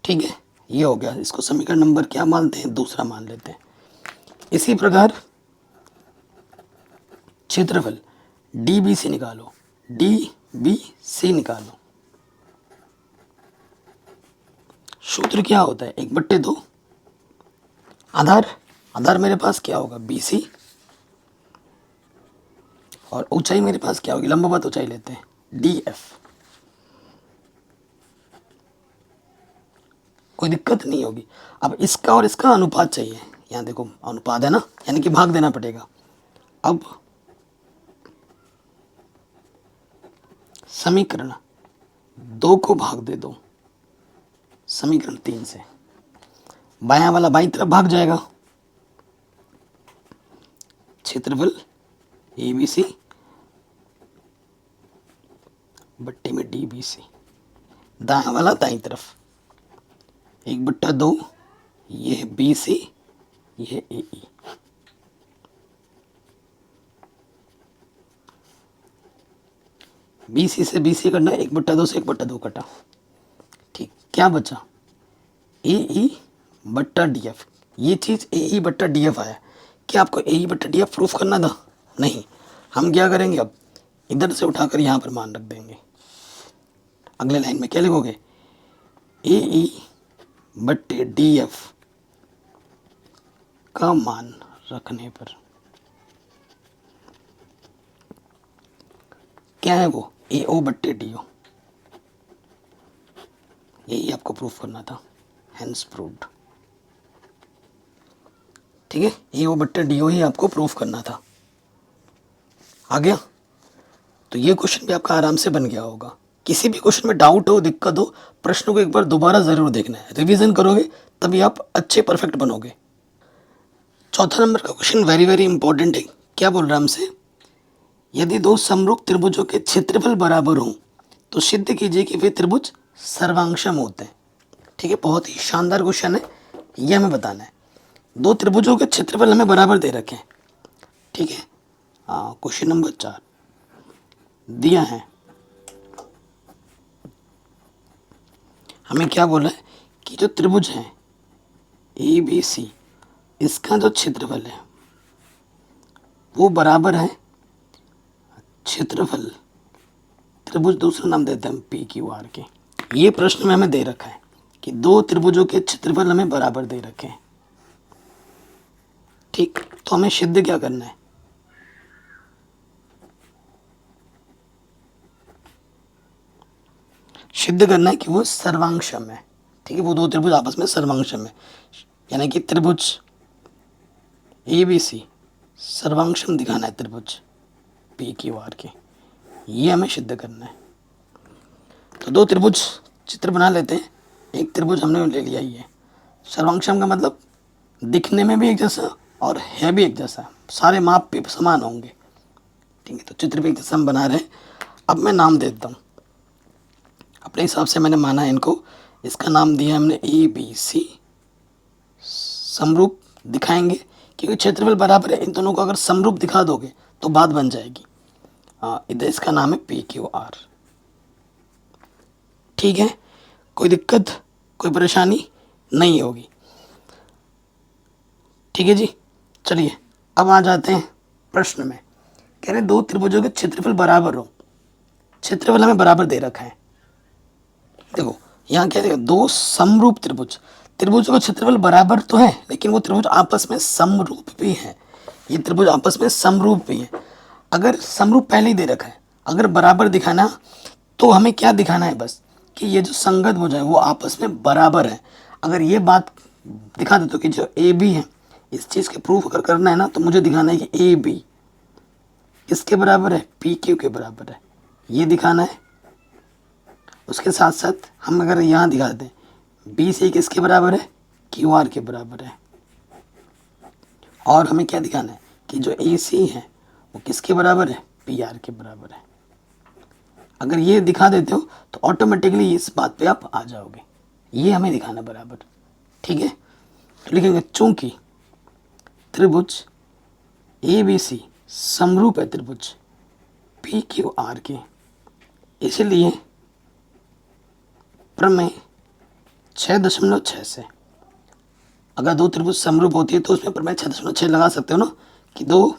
ठीक है, ये हो गया, इसको समीकरण नंबर क्या मानते हैं, दूसरा मान लेते हैं। इसी प्रकार क्षेत्रफल डी बी सी निकालो, डी बी सी निकालो। सूत्र क्या होता है, 1/2 आधार, आधार मेरे पास क्या होगा, बी सी, और ऊंचाई मेरे पास क्या होगी, लंबवत ऊंचाई लेते हैं, डी एफ। कोई दिक्कत नहीं होगी। अब इसका और इसका अनुपात चाहिए, यहाँ देखो अनुपात है ना, यानी कि भाग देना पड़ेगा। अब समीकरण 2 को भाग दे दो समीकरण 3 से, बायां वाला बाईं तरफ भाग जाएगा, क्षेत्रफल ए बी सी बट्टे में डी बी सी, दाएं वाला दाईं तरफ, 1/2, ये है बी सी, ये है ए ई। बी सी से बी सी करना, 1/2 से 1/2 कटा। ठीक, क्या बचा? ए ई बट्टा डी एफ। ये चीज़ ए ई बट्टा डी एफ आया, क्या आपको ए ई बट्टा डी एफ प्रूफ करना था? नहीं। हम क्या करेंगे, अब इधर से उठाकर यहाँ पर मान रख देंगे। अगले लाइन में क्या लिखोगे? ए ई बट्टे डी एफ का मान रखने पर क्या है वो? ए ओ बट्टे डी ओ। यही आपको प्रूफ करना था, हेंस प्रूव्ड। ठीक है, ए ओ बट्टे डी ओ ही आपको प्रूफ करना था। आ गया? तो ये क्वेश्चन भी आपका आराम से बन गया होगा। किसी भी क्वेश्चन में डाउट हो, दिक्कत हो, प्रश्न को एक बार दोबारा ज़रूर देखना है, रिवीजन करोगे तभी आप अच्छे परफेक्ट बनोगे। चौथा नंबर का क्वेश्चन वेरी वेरी इंपॉर्टेंट है। क्या बोल रहा है हमसे? यदि दो समरूप त्रिभुजों के क्षेत्रफल बराबर हों तो सिद्ध कीजिए कि वे त्रिभुज सर्वांगसम होते हैं। ठीक है, बहुत ही शानदार क्वेश्चन है, ये हमें बताना है। दो त्रिभुजों के क्षेत्रफल हमें बराबर दे रखे हैं। ठीक है, हाँ, क्वेश्चन नंबर 4 दिया है। हमें क्या बोला है कि जो त्रिभुज है ए बी सी, इसका जो क्षेत्रफल है वो बराबर है क्षेत्रफल त्रिभुज, दूसरा नाम देते हैं पी क्यू आर के। ये प्रश्न में हमें दे रखा है कि दो त्रिभुजों के क्षेत्रफल हमें बराबर दे रखे हैं। ठीक, तो हमें सिद्ध क्या करना है? सिद्ध करना है कि वो सर्वांगसम है। ठीक है, वो दो त्रिभुज आपस में सर्वांगसम है, यानी कि त्रिभुज ए बी सी सर्वांगसम दिखाना है त्रिभुज पी क्यू आर के, ये हमें सिद्ध करना है। तो दो त्रिभुज चित्र बना लेते हैं। एक त्रिभुज हमने ले लिया, ये सर्वांगसम का मतलब दिखने में भी एक जैसा और है भी एक जैसा, सारे माप पे समान होंगे। ठीक है, तो चित्र भी एक जैसा हम बना रहे हैं। अब मैं नाम देता हूँ अपने हिसाब से, मैंने माना है इनको। इसका नाम दिया हमने ए बी सी, समरूप दिखाएंगे क्योंकि क्षेत्रफल बराबर है। इन दोनों को अगर समरूप दिखा दोगे तो बात बन जाएगी। इधर इसका नाम है पी क्यू आर। ठीक है, कोई दिक्कत, कोई परेशानी नहीं होगी। ठीक है जी, चलिए अब आ जाते हैं प्रश्न में। कह रहे दो त्रिभुजों के क्षेत्रफल बराबर हो, क्षेत्रफल हमें बराबर दे रखा है। देखो यहाँ क्या है, दो समरूप त्रिभुज, त्रिभुजों का क्षेत्रफल बराबर तो है लेकिन वो त्रिभुज आपस में समरूप भी है। ये त्रिभुज आपस में समरूप भी है। अगर समरूप पहले ही दे रखा है, अगर बराबर दिखाना तो हमें क्या दिखाना है? बस कि ये जो संगत भुज है वो आपस में बराबर है। अगर ये बात दिखा दे तो कि जो ए बी है, इस चीज़ के प्रूफ अगर करना है ना तो मुझे दिखाना है कि ए बी किसके बराबर है? पी क्यू के बराबर है, ये दिखाना है। उसके साथ साथ हम अगर यहाँ दिखा दें बी सी किसके बराबर है? क्यू आर के बराबर है। और हमें क्या दिखाना है कि जो ए सी है वो किसके बराबर है? पी आर के बराबर है। अगर ये दिखा देते हो तो ऑटोमेटिकली इस बात पे आप आ जाओगे, ये हमें दिखाना बराबर। ठीक है, तो लिखेंगे चूंकि त्रिभुज ए बी सी समरूप है त्रिभुज पी क्यू आर के, इसलिए प्रमेय 6.6 से, अगर दो त्रिभुज समरूप होती है तो उसमें प्रमेय 6.6 लगा सकते हो ना, कि दो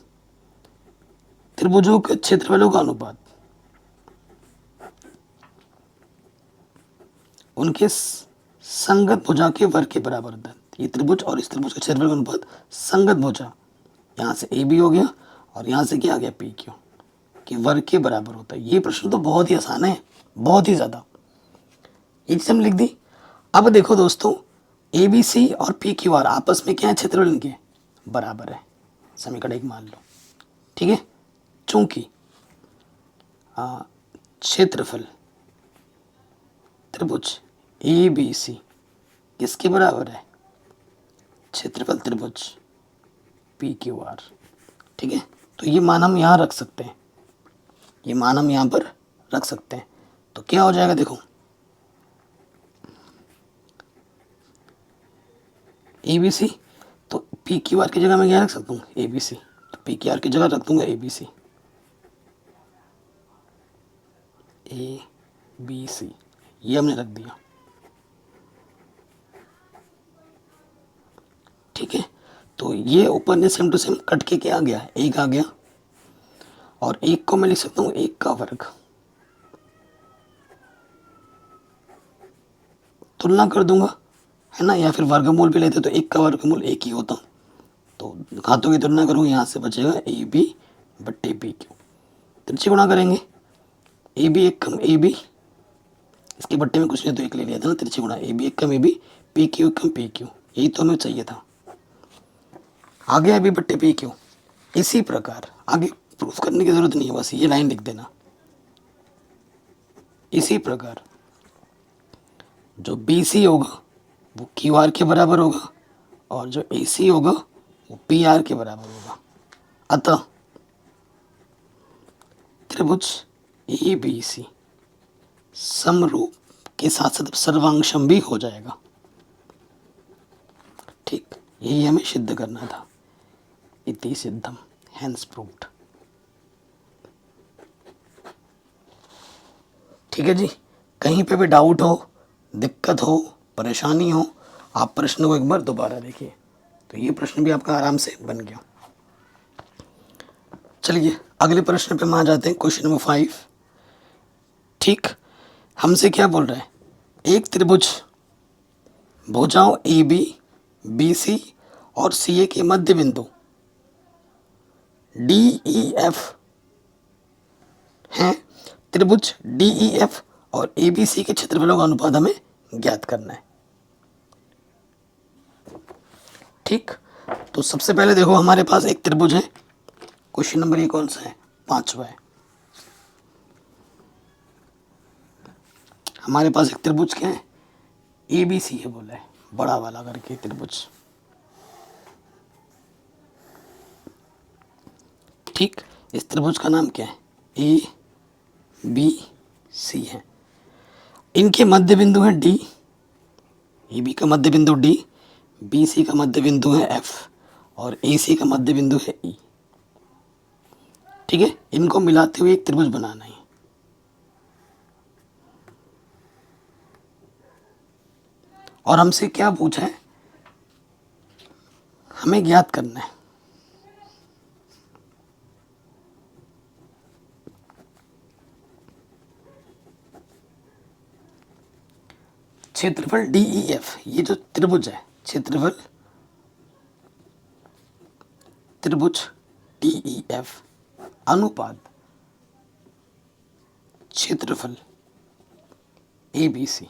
त्रिभुजों के क्षेत्रफलों का अनुपात उनके संगत भुजा के वर्ग के बराबर होता है। ये त्रिभुज और इस त्रिभुज के क्षेत्रफल का अनुपात संगत भुजा, यहाँ से ए बी हो गया और यहाँ से क्या आ गया पी क्यू, के वर्ग के बराबर होता है। ये प्रश्न तो बहुत ही आसान है, बहुत ही ज़्यादा। ये चीज़ हम लिख दी। अब देखो दोस्तों, ए बी सी और पी क्यू आर आपस में क्या है? क्षेत्रफल इनके बराबर है, समीकरण एक मान लो। ठीक है, चूंकि क्षेत्रफल त्रिभुज ए बी सी किसके बराबर है? क्षेत्रफल त्रिभुज पी क्यू आर ठीक है, तो ये मान हम यहाँ रख सकते हैं, ये मान हम यहाँ पर रख सकते हैं। तो क्या हो जाएगा देखो, ए बी सी, तो पी क्यू आर की जगह मैं क्या रख सकता हूँ, ए बी सी, तो पी क्यू आर की जगह रख दूंगा ए बी सी, ए बी सी, ये हमने रख दिया। ठीक है, तो ये ऊपर ने सेम टू सेम कट के क्या आ गया, एक आ गया, और एक को मैं लिख सकता हूँ एक का वर्ग, तुलना कर दूंगा, है ना, या फिर वर्गमूल भी लेते तो एक का वर्गमूल एक ही होता। तो घातों की तुलना करूँ, यहाँ से बचेगा ए बी बट्टे पी क्यू, तिरछी गुणा करेंगे, ए बी एक कम ए बी, इसके बट्टे में कुछ नहीं तो एक ले लिया था ना, तिरछी गुणा ए बी एक कम ए बी, पी क्यू एक कम पी क्यू, यही तो हमें चाहिए था। आगे ए बी बट्टे पी क्यू, इसी प्रकार आगे प्रूफ करने की जरूरत नहीं है, बस ये लाइन लिख देना। इसी प्रकार जो बी सी होगा वो क्यू आर के बराबर होगा, और जो ए सी होगा वो पी आर के बराबर होगा। अतः त्रिभुज ए बी सी समरूप के साथ साथ सर्वांगसम भी हो जाएगा। ठीक, यही हमें सिद्ध करना था। इति सिद्धम, हैंस प्रूव्ड। ठीक है जी, कहीं पे भी डाउट हो, दिक्कत हो, परेशानी हो, आप प्रश्न को एक बार दोबारा देखिए। तो ये प्रश्न भी आपका आराम से बन गया। चलिए अगले प्रश्न पे हम आ जाते हैं, क्वेश्चन नंबर 5। ठीक, हमसे क्या बोल रहा है, एक त्रिभुज भुजाओं ए बी, बी सी और सी ए के मध्य बिंदु डी ई एफ हैं। त्रिभुज डी ई एफ और ए बी सी के क्षेत्रफलों का अनुपात हमें ज्ञात करना है। ठीक, तो सबसे पहले देखो हमारे पास एक त्रिभुज है। क्वेश्चन नंबर ये कौन सा है, 5वां है। हमारे पास एक त्रिभुज क्या है, ए बी सी है बोला है, बड़ा वाला करके त्रिभुज। ठीक, इस त्रिभुज का नाम क्या है, ए बी सी है। इनके मध्य बिंदु है डी, ए बी का मध्य बिंदु डी, बी सी का मध्य बिंदु है एफ, और ए सी का मध्य बिंदु है ई। ठीक है, इनको मिलाते हुए एक त्रिभुज बनाना है। और हमसे क्या पूछा है, हमें ज्ञात करना है क्षेत्रफल डी ई एफ। ये जो त्रिभुज है, क्षेत्रफल त्रिभुज डी ई एफ अनुपात क्षेत्रफल ए बी सी।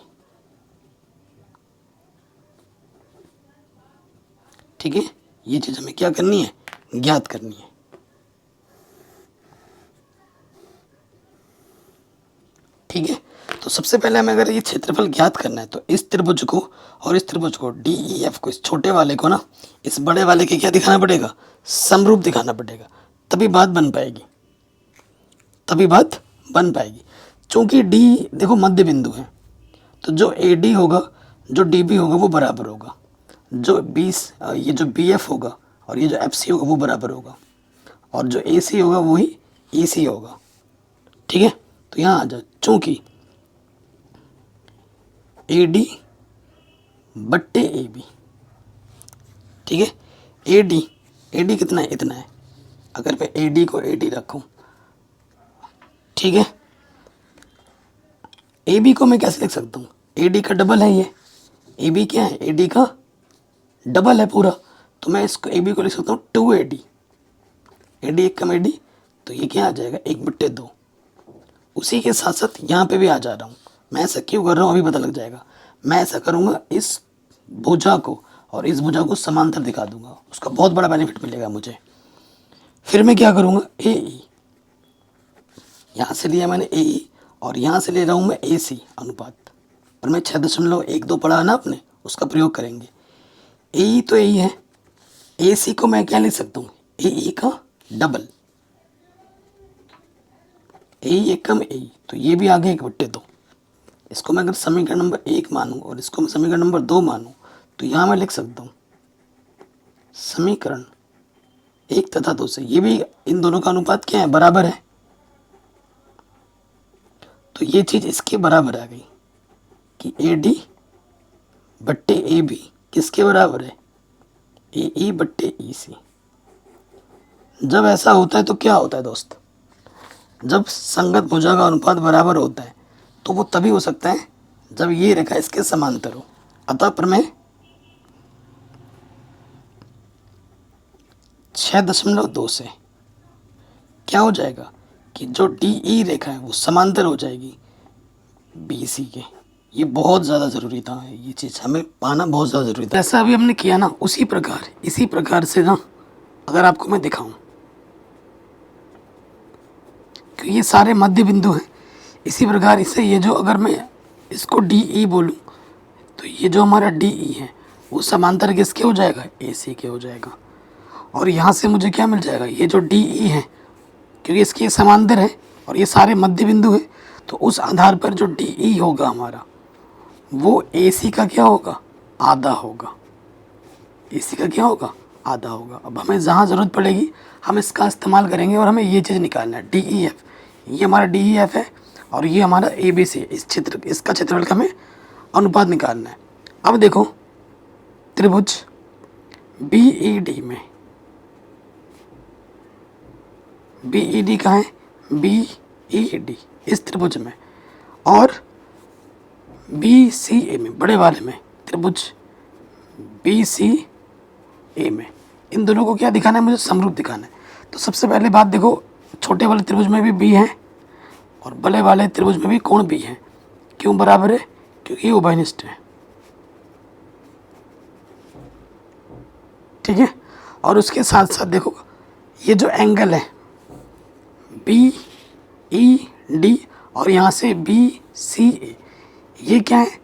ठीक है, ये चीज हमें क्या करनी है, ज्ञात करनी है। ठीक है, तो सबसे पहले हमें अगर ये क्षेत्रफल ज्ञात करना है तो इस त्रिभुज को और इस त्रिभुज को डी ई एफ को, इस छोटे वाले को ना इस बड़े वाले के क्या दिखाना पड़ेगा, समरूप दिखाना पड़ेगा, तभी बात बन पाएगी, तभी बात बन पाएगी। चूंकि डी देखो मध्य बिंदु है, तो जो ए डी होगा, जो डी बी होगा वो बराबर होगा, जो ये जो बी एफ होगा और ये जो एफ सी होगा वो बराबर होगा, और जो ए सी होगा वही ई सी होगा। ठीक है, तो यहाँ आ जाओ, चूंकि ए डी बट्टे ए बी। ठीक है, ए डी कितना है, इतना है। अगर मैं ए डी को ए डी रखूँ, ठीक है, ए बी को मैं कैसे लिख सकता हूँ, ए डी का डबल है ये, ए बी क्या है, ए डी का डबल है पूरा, तो मैं इसको ए बी को लिख सकता हूँ 2 ए डी एक कम ए डी, तो ये क्या आ जाएगा 1/2। उसी के साथ साथ यहाँ पे भी आ जा रहा हूँ, मैं ऐसा क्यों कर रहा हूँ अभी पता लग जाएगा। मैं ऐसा करूँगा, इस भुजा को और इस भुजा को समांतर दिखा दूंगा, उसका बहुत बड़ा बेनिफिट मिलेगा मुझे। फिर मैं क्या करूँगा, ए ई, यहाँ से लिया मैंने ए ई और यहाँ से ले रहा हूँ मैं ए सी अनुपात, और मैं 6.12 पढ़ा है ना आपने, उसका प्रयोग करेंगे। ए ई तो ए ई है, ए सी को मैं क्या लिख सकता हूँ, ए ई का डबल, ए एकम ए, तो ये भी आ गया 1/2। इसको मैं अगर समीकरण नंबर 1 मानूं और इसको मैं समीकरण नंबर 2 मानूं, तो यहाँ मैं लिख सकता हूँ समीकरण 1 तथा 2 से ये भी इन दोनों का अनुपात क्या है, बराबर है। तो ये चीज़ इसके बराबर आ गई कि ए डी बट्टे ए बी किसके बराबर है, ए ई बट्टे ई सी। जब ऐसा होता है तो क्या होता है दोस्त, जब संगत भुजा का अनुपात बराबर होता है तो वो तभी हो सकता है जब ये रेखा इसके समांतर हो। अतः प्रमेय 6.2 से क्या हो जाएगा कि जो डी ई रेखा है वो समांतर हो जाएगी बी सी के। ये बहुत ज़्यादा ज़रूरी था, ये चीज़ हमें पाना बहुत ज़्यादा ज़रूरी था। ऐसा अभी हमने किया ना, उसी प्रकार इसी प्रकार से ना अगर आपको मैं दिखाऊं कि ये सारे मध्य बिंदु हैं, इसी प्रकार इससे ये जो अगर मैं इसको डी ई बोलूँ तो ये जो हमारा डी ई है वो समांतर किसके हो जाएगा, ए सी के हो जाएगा। और यहाँ से मुझे क्या मिल जाएगा, ये जो डी ई है क्योंकि इसके समांतर है और ये सारे मध्य बिंदु है, तो उस आधार पर जो डी ई होगा हमारा वो ए सी का क्या होगा, आधा होगा। ए सी का क्या होगा, आधा होगा। अब हमें जहाँ ज़रूरत पड़ेगी हम इसका इस्तेमाल करेंगे और हमें ये चीज़ निकालना है, डी ई एफ। ये हमारा डी ई एफ है और ये हमारा ए बी सी, इस क्षेत्र इसका क्षेत्रफल का हमें अनुपात निकालना है। अब देखो त्रिभुज बी ई डी में, बी ई डी कहाँ है, बी ई डी इस त्रिभुज में, और बी सी ए में, बड़े वाले में, त्रिभुज बी सी ए में, इन दोनों को क्या दिखाना है, मुझे समरूप दिखाना है। तो सबसे पहले बात देखो, छोटे वाले त्रिभुज में भी बी है और बड़े वाले त्रिभुज में भी कोण बी है। क्यों बराबर है, क्योंकि ये उभयनिष्ठ है, ठीक है। और उसके साथ साथ देखो ये जो एंगल है बी ई डी और यहाँ से बी सी ए, ये क्या है,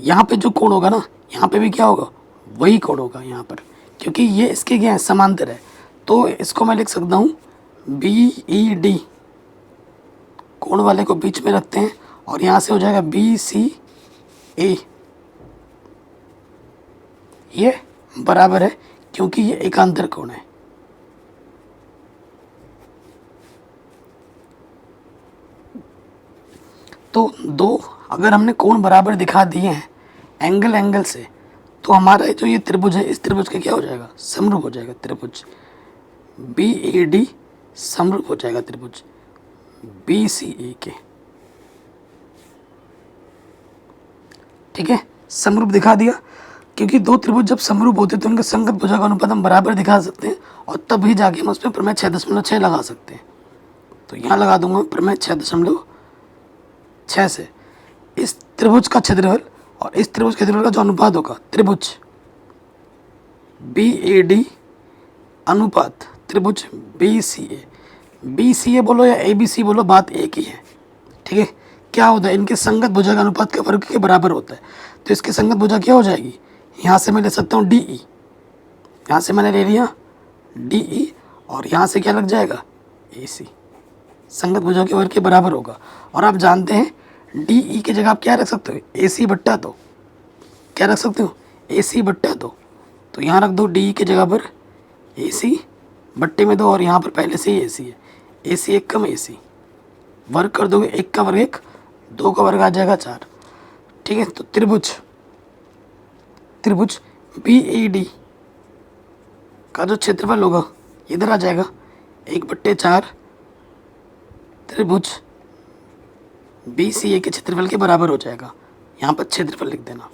यहाँ पे जो कोण होगा ना, यहाँ पे भी क्या होगा, वही कोण होगा यहाँ पर, क्योंकि ये इसके क्या है, समांतर है। तो इसको मैं लिख सकता हूँ बी ई डी, कोण वाले को बीच में रखते हैं और यहाँ से हो जाएगा बी सी ए, ये बराबर है क्योंकि ये एकांतर कोण है। तो दो अगर हमने कोण बराबर दिखा दिए हैं एंगल एंगल से, तो हमारा जो ये त्रिभुज है इस त्रिभुज का क्या हो जाएगा, समरूप हो जाएगा। त्रिभुज बी ए डी समरूप हो जाएगा त्रिभुज बी सी ए के, ठीक है। समरूप दिखा दिया, क्योंकि दो त्रिभुज जब समरूप होते हैं तो उनके संगत भुजा का अनुपात हम बराबर दिखा सकते हैं और तभी जाके हम उसमें प्रमेय 6.6 लगा सकते हैं। तो यहाँ लगा दूंगा प्रमेय 6.6 से इस त्रिभुज का क्षेत्रफल और इस त्रिभुज के क्षेत्रफल का जो अनुपात होगा, त्रिभुज बी ए डी अनुपात त्रिभुज बी सी ए, बी सी ए बोलो या ए बी सी बोलो, बात एक ही है, ठीक है। क्या होता है, इनके संगत भुजा का अनुपात का वर्ग के बराबर होता है। तो इसकी संगत भुजा क्या हो जाएगी, यहाँ से मैं ले सकता हूँ डी ई, यहाँ से मैंने ले लिया डी ई और यहाँ से क्या लग जाएगा, ए सी, संगत भुजा के वर्ग के बराबर होगा। और आप जानते हैं डी ई की जगह आप क्या रख सकते हो, ए सी बट्टा दो, क्या रख सकते हो, ए सी बट्टा दो। तो यहाँ रख दो डी ई की जगह पर ए सी बट्टे में दो और यहाँ पर पहले से ही ए सी है, ए सी एक कम ए सी, वर्ग कर दोगे, एक का वर्ग एक, दो का वर्ग आ जाएगा 4, ठीक है। तो त्रिभुज बी ए डी का जो क्षेत्रफल होगा इधर आ जाएगा 1/4 त्रिभुज बी सी ए के क्षेत्रफल के बराबर हो जाएगा। यहाँ पर क्षेत्रफल लिख देना,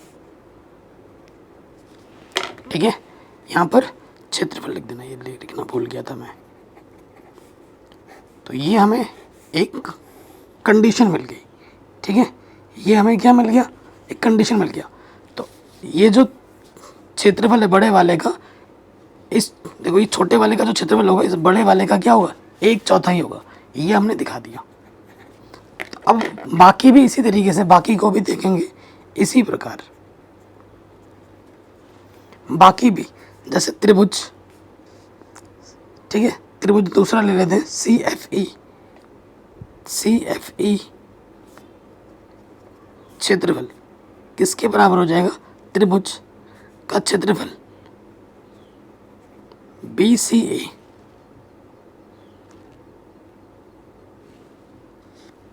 ठीक है, यहाँ पर क्षेत्रफल लिख देना, ये लिखना भूल गया था मैं। तो ये हमें एक कंडीशन मिल गई, ठीक है, ये हमें क्या मिल गया, एक कंडीशन मिल गया। तो ये जो क्षेत्रफल है बड़े वाले का, इस देखो ये छोटे वाले का जो क्षेत्रफल होगा इस बड़े वाले का क्या होगा, 1/4 होगा, ये हमने दिखा दिया। तो अब बाकी भी इसी तरीके से, बाकी को भी देखेंगे इसी प्रकार, बाकी भी जैसे त्रिभुज ठीक है। त्रिभुज दूसरा ले लेते हैं सी एफ ई क्षेत्रफल किसके बराबर हो जाएगा? त्रिभुज का क्षेत्रफल बी सी ए।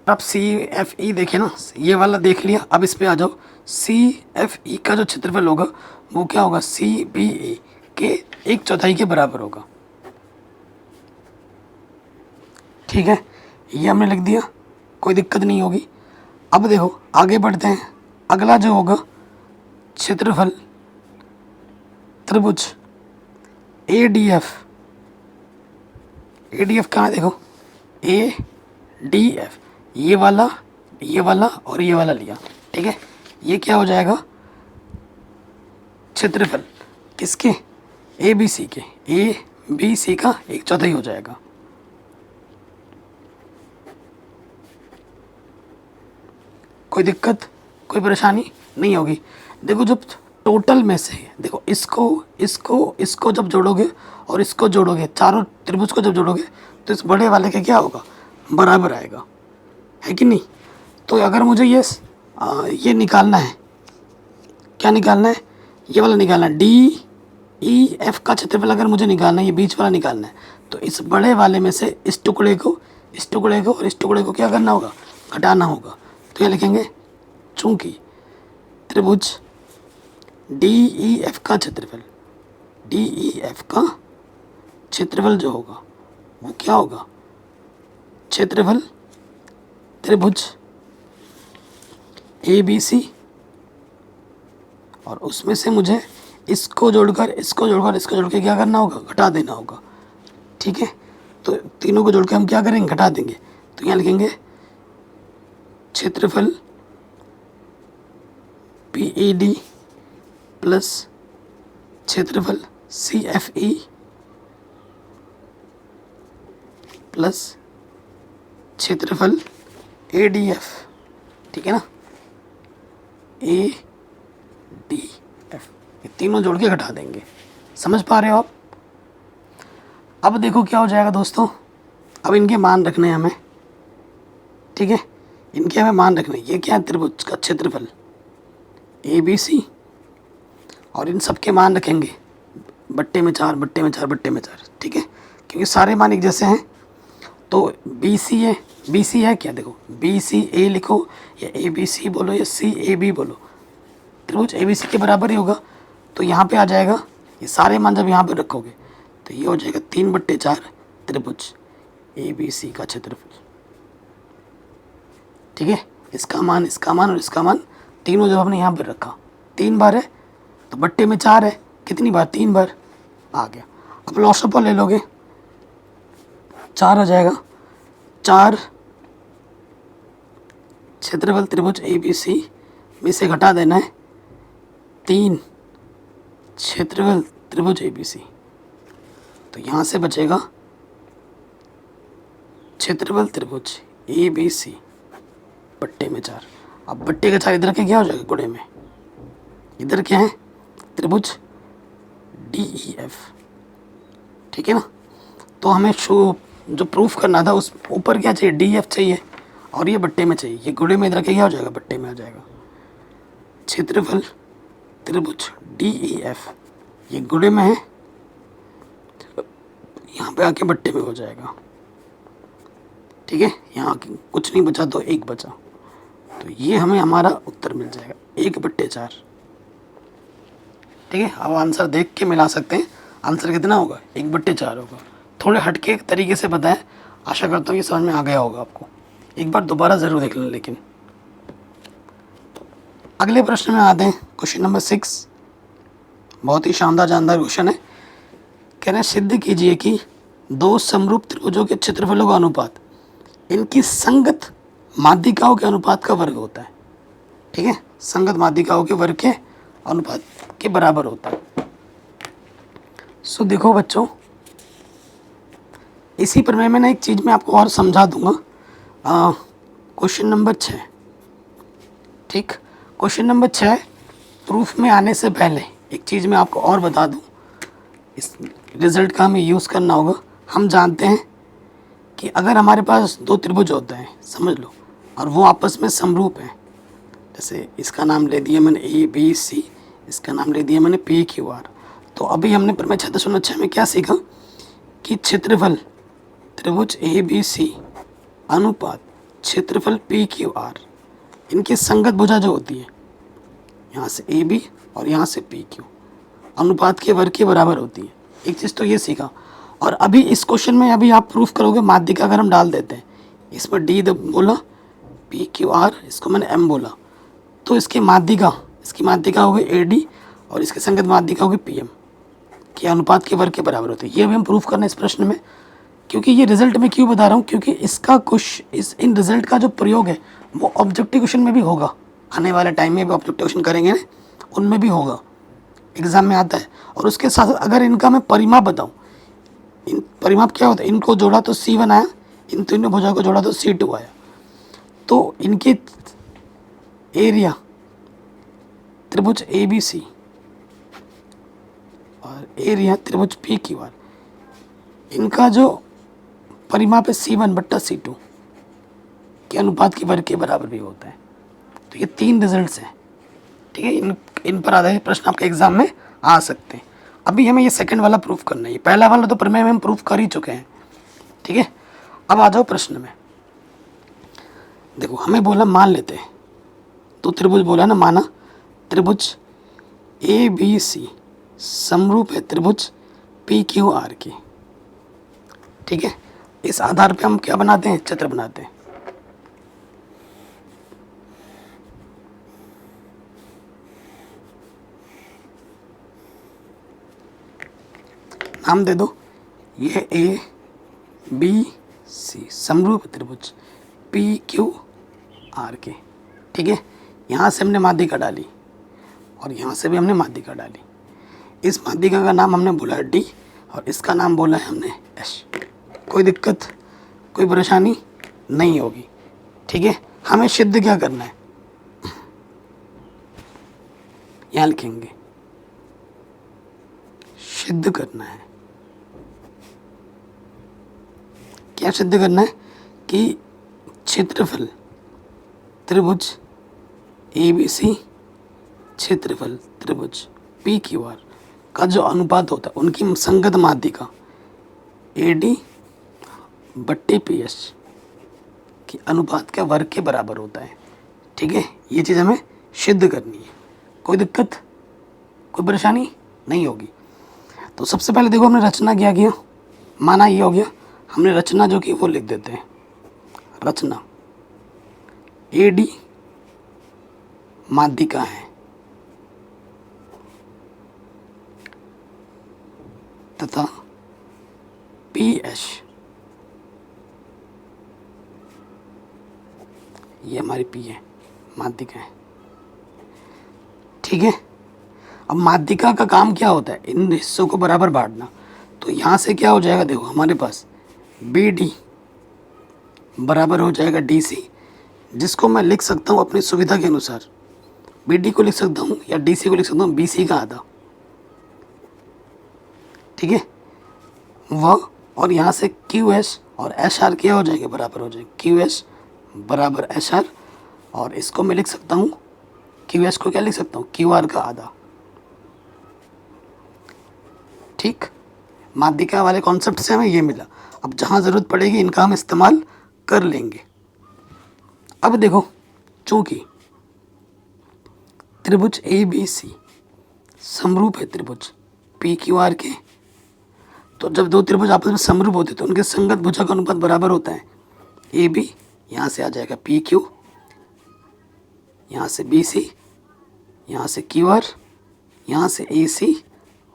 अब सी एफ ई देखे ना, ये वाला देख लिया। अब इस पे आ जाओ। सी एफ ई का जो क्षेत्रफल होगा वो क्या होगा? सी बी ए के 1/4 के बराबर होगा। ठीक है, ये हमने लिख दिया, कोई दिक्कत नहीं होगी। अब देखो आगे बढ़ते हैं। अगला जो होगा क्षेत्रफल त्रिभुज ए डी एफ कहाँ है? देखो ए डी एफ, ये वाला और ये वाला लिया। ठीक है, ये क्या हो जाएगा? क्षेत्रफल किसके? ए बी सी के। ए बी सी का 1/4 हो जाएगा। कोई दिक्कत, कोई परेशानी नहीं होगी। देखो जब टोटल में से, देखो इसको जब जोड़ोगे और इसको जोड़ोगे, चारों त्रिभुज को जब जोड़ोगे तो इस बड़े वाले का क्या होगा? बराबर आएगा, है कि नहीं? तो अगर मुझे ये निकालना है, क्या निकालना है? ये वाला निकालना है। डी ई एफ का क्षेत्रफल अगर मुझे निकालना है, ये बीच वाला निकालना है, तो इस बड़े वाले में से इस टुकड़े को और इस टुकड़े को क्या करना होगा? घटाना होगा। तो क्या लिखेंगे? चूंकि त्रिभुज डी ई एफ का क्षेत्रफल जो होगा वो क्या होगा? क्षेत्रफल त्रिभुज ए बी सी, और उसमें से मुझे इसको जोड़कर क्या करना होगा? घटा देना होगा। ठीक है, तो तीनों को जोड़कर हम क्या करेंगे? घटा देंगे। तो यहाँ लिखेंगे क्षेत्रफल पी ई डी प्लस क्षेत्रफल सी एफ ई प्लस क्षेत्रफल ए डी एफ। ठीक है ना, ए डी एफ, ये तीनों जोड़ के घटा देंगे। समझ पा रहे हो आप? अब देखो क्या हो जाएगा दोस्तों। अब इनके मान रखने हैं हमें। ठीक है, इनके हमें मान रखने। ये क्या है? त्रिभुज का क्षेत्रफल ए बी सी, और इन सब के मान रखेंगे बट्टे में 4। ठीक है, क्योंकि सारे मान एक जैसे हैं। तो बी सी है क्या? देखो बी सी ए लिखो या ए बी सी बोलो या सी ए बी बोलो, त्रिभुज ए बी सी के बराबर ही होगा। तो यहाँ पे आ जाएगा, ये सारे मान जब यहाँ पे रखोगे तो ये हो जाएगा 3/4 त्रिभुज ए बी सी का क्षेत्रफल। ठीक है, इसका मान और इसका मान तीनों जब हमने यहाँ पर रखा, 3 बार है तो बट्टे में 4 है, कितनी बार? 3 बार आ गया। अब लॉसअप ले लोगे, 4 आ जाएगा। 4 क्षेत्रफल त्रिभुज ए बी सी में से घटा देना है 3 क्षेत्रफल त्रिभुज ए बी सी, तो यहाँ से बचेगा क्षेत्रफल त्रिभुज ए बी सी बट्टे में 4। अब बट्टे का 4 इधर के क्या हो जाएगा? गुणे में। इधर क्या है? त्रिभुज डी ई एफ। ठीक है ना, तो हमें जो प्रूफ करना था उस ऊपर क्या चाहिए? डी एफ चाहिए और ये बट्टे में चाहिए। ये गुणे में इधर के क्या हो जाएगा? बट्टे में आ जाएगा। क्षेत्रफल त्रिभुज डी ई एफ, ये गुणे में है, यहाँ पे आके बट्टे में हो जाएगा। ठीक है, यहाँ कुछ नहीं बचा तो 1 बचा, तो ये हमें हमारा उत्तर मिल जाएगा 1/4। ठीक है, अब आंसर देख के मिला सकते हैं। आंसर कितना होगा? 1/4 होगा। थोड़े हटके तरीके से बताएं, आशा करता हूँ कि समझ में आ गया होगा आपको। एक बार दोबारा ज़रूर देख लें। लेकिन अगले प्रश्न में आते हैं, क्वेश्चन नंबर 6। बहुत ही शानदार क्वेश्चन है। कह रहे हैं सिद्ध कीजिए कि 2 समरूप त्रिभुजों के क्षेत्रफलों का अनुपात इनकी संगत माध्यिकाओं के अनुपात का वर्ग होता है। ठीक है, संगत माध्यिकाओं के वर्ग के अनुपात के बराबर होता है। सो देखो बच्चों, इसी पर मैं एक चीज़ में आपको और समझा दूंगा। Question number 6। ठीक, क्वेश्चन नंबर 6 प्रूफ में आने से पहले एक चीज़ मैं आपको और बता दूं, इस रिज़ल्ट का हमें यूज़ करना होगा हम जानते हैं कि अगर हमारे पास दो त्रिभुज होते हैं, समझ लो, और वो आपस में समरूप हैं, जैसे इसका नाम ले दिया मैंने ए बी सी, इसका नाम ले दिया मैंने पी क्यू आर। तो अभी हमने प्रमेय 6.6 में क्या सीखा कि क्षेत्रफल त्रिभुज ए बी सी अनुपात क्षेत्रफल पी क्यू आर, इनकी संगत भुजा जो होती है, यहाँ से ए बी और यहाँ से पी क्यू, अनुपात के वर्ग के बराबर होती है। एक चीज़ तो ये सीखा। और अभी इस क्वेश्चन में अभी आप प्रूफ करोगे माध्यिका अगर हम डाल देते हैं, इसमें डी बोला, पी क्यू आर, इसको मैंने एम बोला, तो इसकी माध्यिका होगी ए डी और इसकी संगत माध्यिका होगी पी एम, कि अनुपात के वर्ग के बराबर होते हैं। ये अभी हम प्रूफ करना है इस प्रश्न में। क्योंकि ये रिजल्ट मैं क्यों बता रहा हूँ, क्योंकि इसका कुछ इन रिजल्ट का जो प्रयोग है वो ऑब्जेक्टिव क्वेश्चन में भी होगा, आने वाले टाइम में भी ऑब्जेक्टिव क्वेश्चन करेंगे ना, उनमें भी होगा, एग्जाम में आता है। और उसके साथ अगर इनका मैं परिमाप बताऊँ, इन परिमाप क्या होता है, इनको जोड़ा तो C1 आया, इन तीनों भुजा को जोड़ा तो C2 आया। तो इनके एरिया त्रिभुज ए बी सी और एरिया त्रिभुज पी क्यू आर, इनका जो परिमाप है C1/C2 के अनुपात के वर्ग के बराबर भी होता है। तो ये 3 रिजल्ट्स हैं, ठीक है। इन पर आधारित प्रश्न आपके एग्जाम में आ सकते हैं। अभी हमें ये सेकंड वाला प्रूफ करना है, पहला वाला तो प्रमेय में हम प्रूफ कर ही चुके हैं, ठीक है। अब आ जाओ प्रश्न में। देखो हमें बोला, मान लेते हैं तो त्रिभुज बोला ना, माना त्रिभुज ए बी सी समरूप है त्रिभुज पी क्यू आर की, ठीक है। इस आधार पे हम क्या बनाते हैं, चित्र बनाते हैं। नाम दे दो, ये ए बी सी समरूप त्रिभुज पी क्यू आर के, ठीक है। यहाँ से हमने माध्यिका डाली और यहाँ से भी हमने माध्यिका डाली। इस माध्यिका का नाम हमने बोला डी और इसका नाम बोला है हमने एस। कोई दिक्कत, कोई परेशानी नहीं होगी, ठीक है। हमें सिद्ध क्या करना है, यहाँ लिखेंगे, सिद्ध करना है। क्या सिद्ध करना है कि क्षेत्रफल त्रिभुज ए बी सी क्षेत्रफल त्रिभुज पी क्यू आर का जो अनुपात होता है, उनकी संगत माध्यिका ए डी बट्टे पी एस की अनुपात के वर्ग के बराबर होता है, ठीक है। ये चीज़ हमें सिद्ध करनी है। कोई दिक्कत, कोई परेशानी नहीं होगी। तो सबसे पहले देखो हमने रचना क्या किया, माना ये हो गया, हमने रचना जो की वो लिख देते हैं। रचना ए डी माध्यिका है तथा पी एच ये हमारी पी है, माध्यिका है, ठीक है। अब माध्यिका का काम क्या होता है, इन हिस्सों को बराबर बांटना। तो यहाँ से क्या हो जाएगा, देखो हमारे पास बी डी बराबर हो जाएगा डी सी, जिसको मैं लिख सकता हूँ अपनी सुविधा के अनुसार। बी डी को लिख सकता हूँ या डी सी को लिख सकता हूँ बी सी का आधा, ठीक है। वह और यहाँ से क्यू एस और एस आर क्या हो जाएगा, बराबर हो जाएगा, क्यू एस बराबर एस आर। और इसको मैं लिख सकता हूँ, क्यू एस को क्या लिख सकता हूँ, क्यू आर का आधा, ठीक। माध्यिका वाले कॉन्सेप्ट से हमें ये मिला। अब जहाँ ज़रूरत पड़ेगी इनका हम इस्तेमाल कर लेंगे। अब देखो, चूँकि त्रिभुज ए बी सी समरूप है त्रिभुज पी क्यू आर के, तो जब दो त्रिभुज आपस में समरूप होते तो उनके संगत भुजा का अनुपात बराबर होता है। ए बी यहाँ से आ जाएगा पी क्यू, यहाँ से बी सी, यहाँ से क्यू आर, यहाँ से ए सी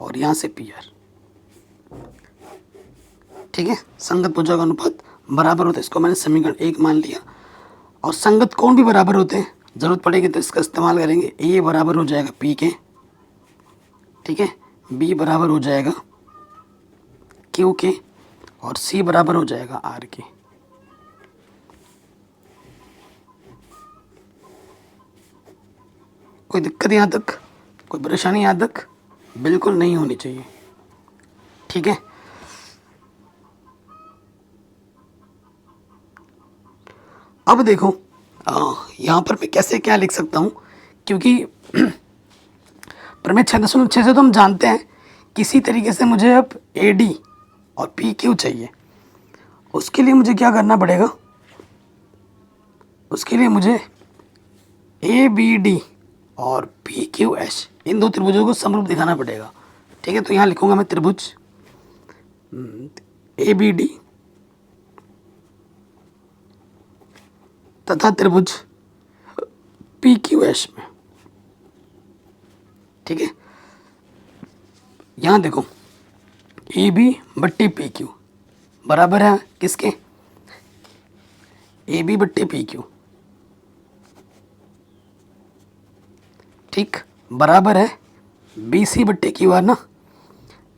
और यहाँ से पी आर, ठीक है। संगत भुजा का अनुपात बराबर होता है, इसको मैंने समीकरण 1 मान लिया। और संगत कोण भी बराबर होते हैं, ज़रूरत पड़ेगी तो इसका इस्तेमाल करेंगे। ए बराबर हो जाएगा पी के, ठीक है, बी बराबर हो जाएगा क्यू के और सी बराबर हो जाएगा आर के। कोई दिक्कत यहाँ तक, कोई परेशानी यहाँ तक बिल्कुल नहीं होनी चाहिए, ठीक है। अब देखो यहाँ पर मैं कैसे क्या लिख सकता हूँ, क्योंकि प्रमेय 6.6 से तो हम जानते हैं किसी तरीके से मुझे अब ए डी और पी क्यू चाहिए। उसके लिए मुझे क्या करना पड़ेगा, उसके लिए मुझे ए बी डी और पी क्यू एच इन दो त्रिभुजों को समरूप दिखाना पड़ेगा। ठीक है, तो यहाँ लिखूंगा मैं त्रिभुज ए बी डी तथा त्रिभुज पी क्यू एच में। ठीक है, यहाँ देखो ए बी बट्टे पी क्यू बराबर है किसके, ए बी बट्टे पी क्यू। ठीक, बराबर है बी सी बट्टे क्यू आर ना।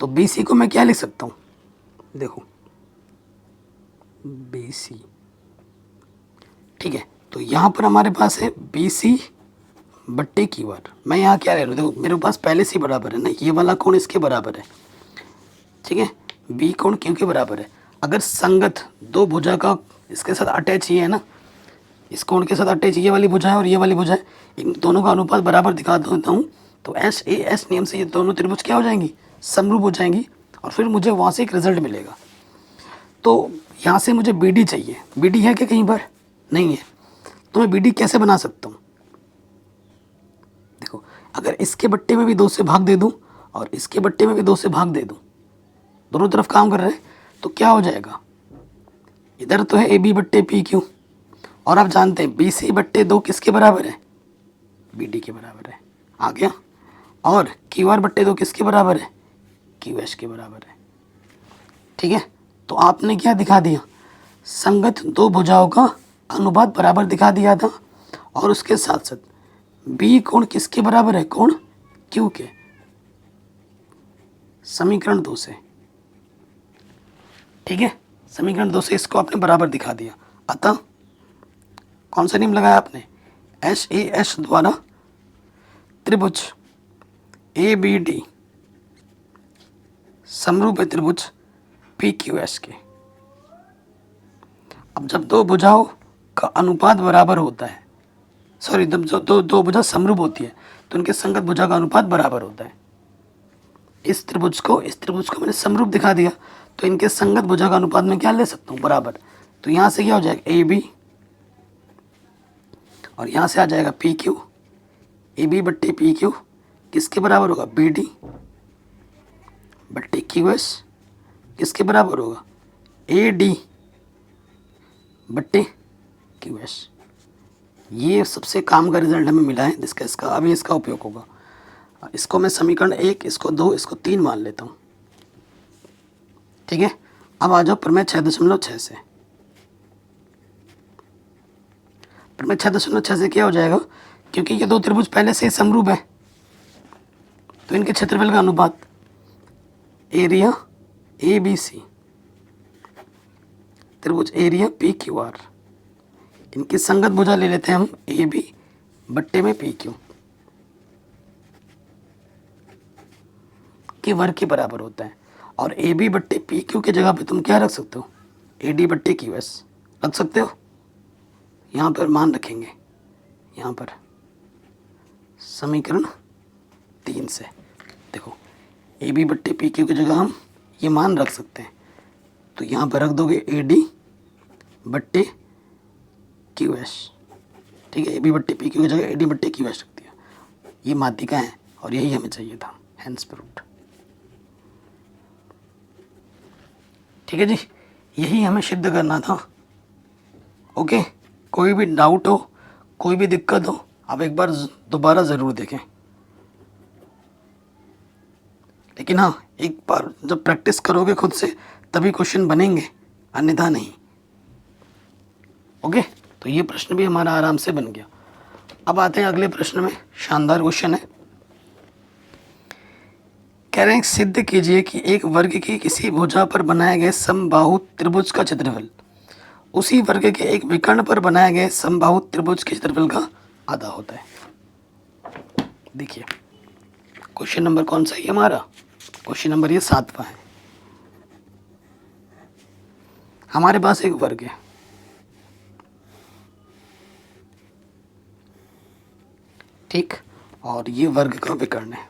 तो बी सी को मैं क्या लिख सकता हूँ, देखो बी सी। ठीक है, तो यहाँ पर हमारे पास है बी सी बट्टे क्यू आर। मैं यहाँ क्या ले रहा हूँ, देखो मेरे पास पहले से बराबर है ना, ये वाला कोण इसके बराबर है। ठीक है, बी कोण क्यू के बराबर है। अगर संगत दो भुजा का इसके साथ अटैच ही है ना, इस कोण के साथ अटैच ये वाली भुजा है और ये वाली भुजा है, इन दोनों का अनुपात बराबर दिखा देता हूँ, तो एस ए एस नियम से ये दोनों त्रिभुज क्या हो जाएंगी, समरूप हो जाएंगी, और फिर मुझे वहाँ से एक रिजल्ट मिलेगा। तो यहाँ से मुझे बी डी चाहिए। बी डी है क्या कहीं पर, नहीं है, तो मैं बी डी कैसे बना सकता हूँ, देखो अगर इसके बट्टे में भी 2 से भाग दे दूँ और इसके बट्टे में भी 2 से भाग दे दूँ, दोनों तरफ काम कर रहे हैं, तो क्या हो जाएगा, इधर तो है ए बी बट्टे पी क्यू, और आप जानते हैं बी सी बट्टे 2 किसके बराबर है, बी डी के बराबर है, आ गया। और क्यू आर बट्टे 2 किसके बराबर है, क्यू एच के बराबर है। ठीक है, तो आपने क्या दिखा दिया, संगत दो भुजाओं का अनुपात बराबर दिखा दिया था, और उसके साथ साथ बी कोण किसके बराबर है, कोण क्यू के, समीकरण 2 से। ठीक है, समीकरण 2 से इसको आपने बराबर दिखा दिया। अतः कौन सा नियम लगाया आपने, एस ए एस द्वारा त्रिभुज ए बी डी समरूप है त्रिभुज पी क्यू एस के। अब जब दो भुजाओं का अनुपात बराबर होता है, सॉरी जब दो भुजा समरूप होती है तो उनके संगत भुजा का अनुपात बराबर होता है। इस त्रिभुज को मैंने समरूप दिखा दिया, तो इनके संगत भुजा का अनुपात में क्या ले सकता हूँ, बराबर। तो यहाँ से क्या हो जाएगा, ए बी, और यहाँ से आ जाएगा पी क्यू। ए बी बट्टे पी क्यू किसके बराबर होगा, बी डी बट्टे क्यू एस किसके बराबर होगा, ए डी बट्टे क्यू एस। ये सबसे काम का रिजल्ट हमें मिला है जिसका इसका अभी इसका उपयोग होगा। इसको मैं समीकरण 1, इसको 2, इसको 3 मान लेता हूँ। ठीक है, अब आ जाओ प्रमेय 6.6 से। प्रमेय 6.6 से क्या हो जाएगा, क्योंकि ये दो त्रिभुज पहले से ही समरूप है, तो इनके क्षेत्रफल का अनुपात एरिया ए बी सी त्रिभुज एरिया पी क्यू आर, इनकी संगत भुजा ले लेते हैं हम ए बी बट्टे में पी क्यू के वर्ग के बराबर होता है। और ए बी बट्टे पी क्यू की जगह पे तुम क्या रख सकते हो, ए डी बट्टे क्यू एस रख सकते हो। यहाँ पर मान रखेंगे, यहाँ पर समीकरण 3 से देखो ए बी बट्टे पी क्यू की जगह हम ये मान रख सकते हैं, तो यहाँ पर रख दोगे ए डी बट्टे क्यू एस। ठीक है, ए बी बट्टे पी क्यू की जगह ए डी बट्टे क्यू एस रख दिया। ये माध्यिका है और यही हमें चाहिए था, हेंस प्रूव्ड। ठीक है जी, यही हमें सिद्ध करना था। ओके, कोई भी डाउट हो, कोई भी दिक्कत हो, आप एक बार दोबारा ज़रूर देखें। लेकिन हाँ, एक बार जब प्रैक्टिस करोगे खुद से तभी क्वेश्चन बनेंगे, अन्यथा नहीं। ओके, तो ये प्रश्न भी हमारा आराम से बन गया। अब आते हैं अगले प्रश्न में। शानदार क्वेश्चन है, कह रहे हैं सिद्ध कीजिए कि एक वर्ग की किसी भुजा पर बनाए गए समबाहु त्रिभुज का क्षेत्रफल उसी वर्ग के एक विकर्ण पर बनाए गए समबाहु त्रिभुज के क्षेत्रफल का आधा होता है। देखिए क्वेश्चन नंबर कौन सा है हमारा, क्वेश्चन नंबर ये 7वां है। हमारे पास एक वर्ग है, ठीक, और ये वर्ग का विकर्ण है।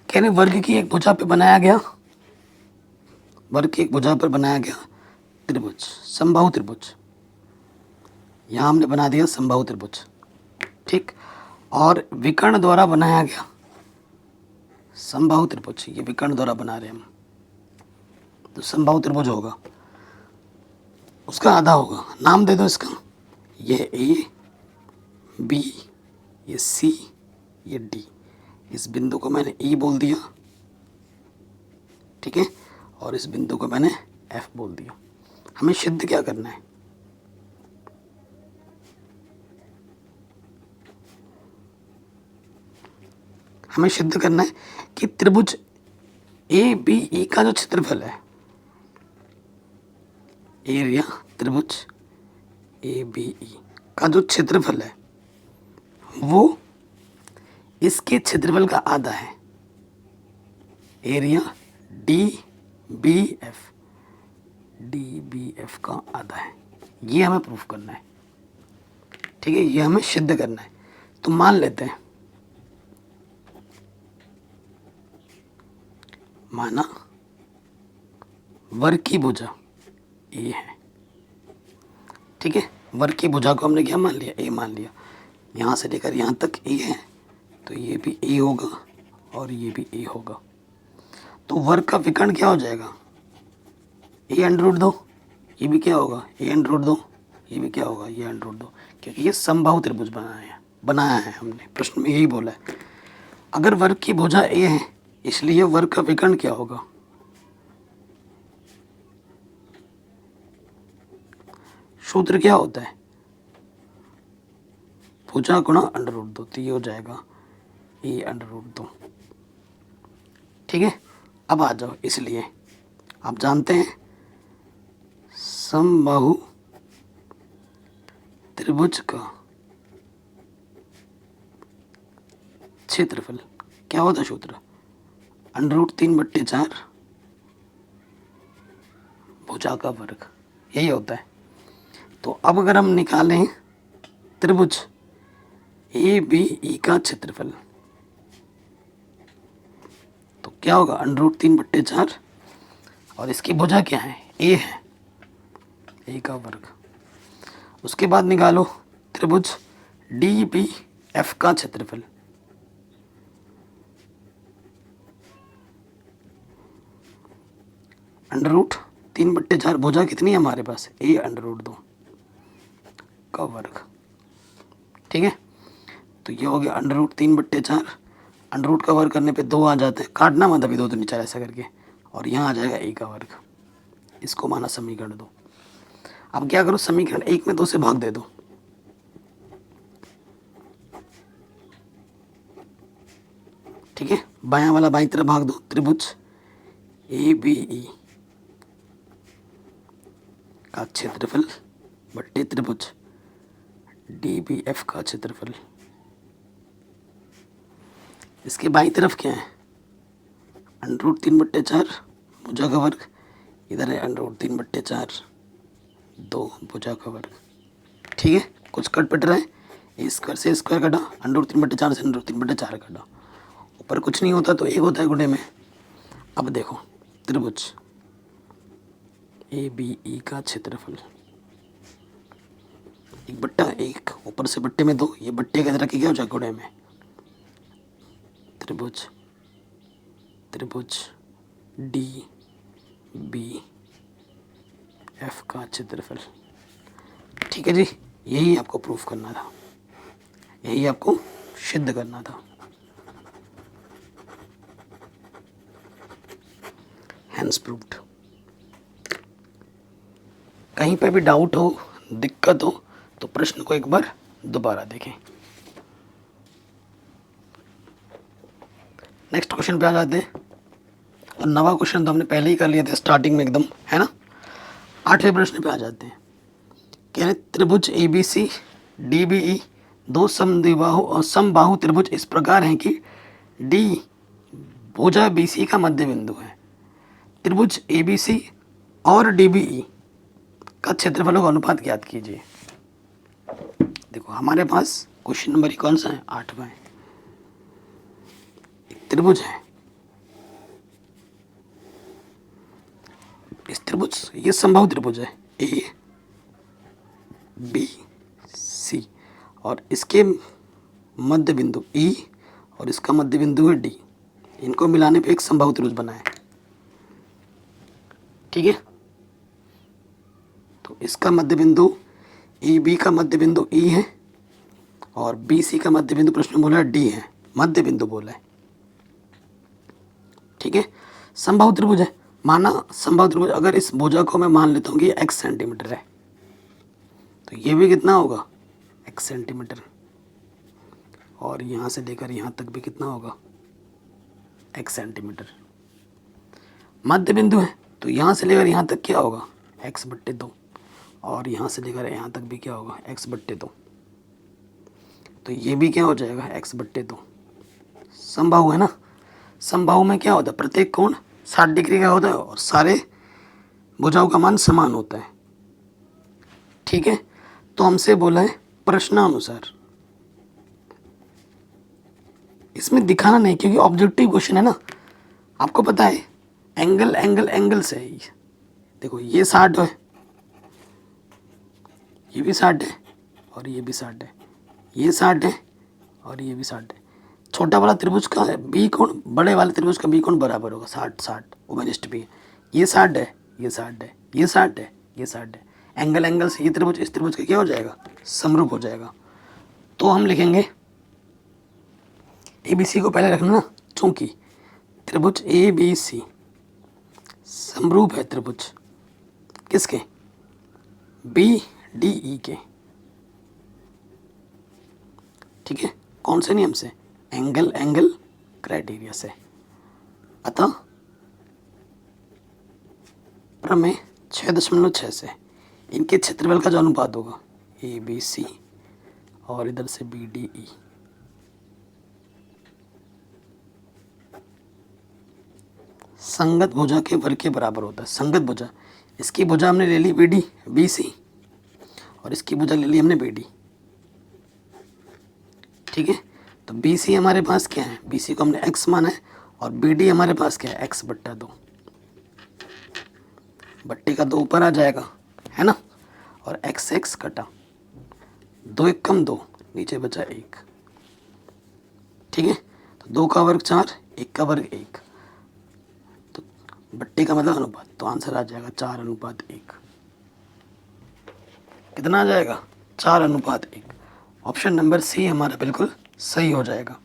कह रहे वर्ग की एक भुजा पे बनाया गया, वर्ग की एक भुजा पर बनाया गया त्रिभुज, समबाहु त्रिभुज। यहाँ हमने बना दिया समबाहु त्रिभुज, ठीक, और विकर्ण द्वारा बनाया गया समबाहु त्रिभुज। ये विकर्ण द्वारा बना रहे हम, तो समबाहु त्रिभुज होगा, उसका आधा होगा। नाम दे दो इसका, ये ए, बी, ये सी, ये डी। इस बिंदु को मैंने ई बोल दिया, ठीक है, और इस बिंदु को मैंने एफ बोल दिया। हमें सिद्ध क्या करना है? हमें सिद्ध करना है कि त्रिभुज ए बी ई का जो क्षेत्रफल है, एरिया त्रिभुज ए बी ई का जो क्षेत्रफल है वो इसके क्षेत्रफल का आधा है। एरिया डी बी एफ का आधा है। ये हमें प्रूफ करना है, ठीक है, ये हमें सिद्ध करना है। तो मान लेते हैं, माना वर्ग की भुजा ए है, ठीक है, वर्ग की भुजा को हमने क्या मान लिया? ए मान लिया। यहाँ से लेकर यहाँ तक ए है, तो ये भी ए होगा और ये भी ए होगा। तो वर्ग का विकर्ण क्या हो जाएगा? ए अंडर रूट दो, ये भी क्या होगा? ए अंडर रूट दो, ये भी क्या होगा? ये अंडर रूट दो, क्योंकि ये समबाहु त्रिभुज बनाया है हमने, प्रश्न में यही बोला है। अगर वर्ग की भुजा ए है, इसलिए वर्ग का विकर्ण क्या होगा? सूत्र क्या होता है? भुजा गुणा अंडर रूट दो, तो ये हो जाएगा ए अंडर रूट दो, ठीक है। अब आ जाओ, इसलिए आप जानते हैं समबाहु त्रिभुज का क्षेत्रफल क्या होता है? सूत्र अंडर रूट 3/4 भुजा का वर्ग, यही होता है। तो अब अगर हम निकालें त्रिभुज ए बी ई का क्षेत्रफल, तो क्या होगा? अंडर रूट 3/4, और इसकी भुजा क्या है? ए है, ए का वर्ग। उसके बाद निकालो त्रिभुज डी बी एफ का क्षेत्रफल, अंडर रूट 3/4, भुजा कितनी है हमारे पास? ए अंडर रूट 2 का वर्ग, ठीक है। तो ये हो गया अंडर रूट 3/4, अंडर रूट का वर्ग करने पे 2 आ जाते हैं, काटना मत अभी, 2 तो नीचे ऐसा करके, और यहाँ आ जाएगा ए का वर्ग। इसको माना समीकरण 2। अब क्या करो? समीकरण 1 में 2 से भाग दे दो, ठीक है, बायां वाला बाईं तरफ भाग दो। त्रिभुज ए बी ई का क्षेत्रफल बट्टे त्रिभुज डी बी एफ का क्षेत्रफल, इसके बाईं तरफ क्या है? अंडर रूट 3/4 भुजा का वर्ग, इधर है अंडर रूट 3/4 2 भुजा का वर्ग, ठीक है। कुछ कट पिट रहा है, ए स्क्वायर से स्क्वायर कटा, अंडर रूट 3/4 से अंडर रूट 3/4 कटा, ऊपर कुछ नहीं होता तो एक होता है गुणे में। अब देखो त्रिभुज ए बी ई का क्षेत्रफल, 1/1, ऊपर से बट्टे में 2, ये बट्टे के तरह की क्या हो जाए? गुणे में। त्रिभुज डी बी एफ का क्षेत्रफल, ठीक है जी। यही आपको प्रूफ करना था, यही आपको सिद्ध करना था। Hence proved. कहीं पे भी डाउट हो, दिक्कत हो, तो प्रश्न को एक बार दोबारा देखें। नेक्स्ट क्वेश्चन पे आ जाते हैं, और नवा क्वेश्चन तो हमने पहले ही कर लिया था स्टार्टिंग में एकदम, है ना। 8वें प्रश्न पे आ जाते हैं। कह रहे त्रिभुज A B C D B E दो समद्विबाहु और समबाहु त्रिभुज इस प्रकार हैं कि डी भुजा बी सी का मध्य बिंदु है। त्रिभुज ए बी सी और डी बी ई का क्षेत्रफलों का अनुपात ज्ञात कीजिए। देखो देखो हमारे पास क्वेश्चन नंबर कौन सा है, 8वां है। एक त्रिभुज है, इस त्रिभुज, ये संभव त्रिभुज है ए बी सी, और इसके मध्य बिंदु ई और इसका मध्य बिंदु है डी, इनको मिलाने पे एक संभव त्रिभुज बना है। ठीक है, तो इसका मध्य बिंदु ई बी का मध्य बिंदु ई है और बी सी का मध्य बिंदु प्रश्न में बोला डी है, मध्य बिंदु बोला है। ठीक है, संभव त्रिभुज है, माना संभव त्रिभुज, अगर इस भुजा को मैं मान लेता हूँ कि x सेंटीमीटर है, तो ये भी कितना होगा x सेंटीमीटर, और यहाँ से लेकर यहाँ तक भी कितना होगा x सेंटीमीटर। मध्य बिंदु है तो यहाँ से लेकर यहाँ तक क्या होगा x/2, और यहाँ से लेकर यहाँ तक भी क्या होगा x/2, तो ये भी क्या हो जाएगा x/2। संभव है ना, संभव में क्या होता है, प्रत्येक कोण 60 डिग्री का होता है और सारे भुजाओं का मान समान होता है। ठीक है, तो हमसे बोला है प्रश्नानुसार, इसमें दिखाना नहीं क्योंकि ऑब्जेक्टिव क्वेश्चन है ना, आपको पता है एंगल एंगल एंगल से है। देखो ये 60 है, ये भी 60 है और ये भी 60 है, ये 60 है और ये भी 60 है। छोटा वाला त्रिभुज का बी कोण बड़े वाले त्रिभुज का बी कोण बराबर होगा 60 ओमेनिस्ट भी है। ये 60 है, ये 60 है, ये 60 है, ये 60 है, एंगल एंगल से ये त्रिभुज इस त्रिभुज का क्या हो जाएगा, समरूप हो जाएगा। तो हम लिखेंगे ए बी सी को पहले रखना ना, चूंकि त्रिभुज ए बी सी समरूप है त्रिभुज किसके, बी डी ई के। ठीक है, कौन से नियम से, एंगल एंगल क्राइटेरिया से। अतः प्रमेय 6.6 से इनके क्षेत्रफल का जो अनुपात होगा ए बी सी और इधर से बी डी ई, संगत भुजा के वर्ग के बराबर होता है। संगत भुजा, इसकी भुजा हमने ले ली बी डी बी सी और इसकी भुजा ले ली हमने बी डी। ठीक है, तो बी सी हमारे पास क्या है, बी सी को हमने x माना है और बी डी हमारे पास क्या है x/2, बट्टे का 2 ऊपर आ जाएगा है ना, और x कटा 2 1 कम 2, नीचे बचा 1। ठीक है, तो 2 का वर्ग 4, 1 का वर्ग 1, तो बट्टे का मतलब अनुपात, तो आंसर आ जाएगा 4:1। कितना आ जाएगा 4:1। ऑप्शन नंबर सी हमारा बिल्कुल सही हो जाएगा।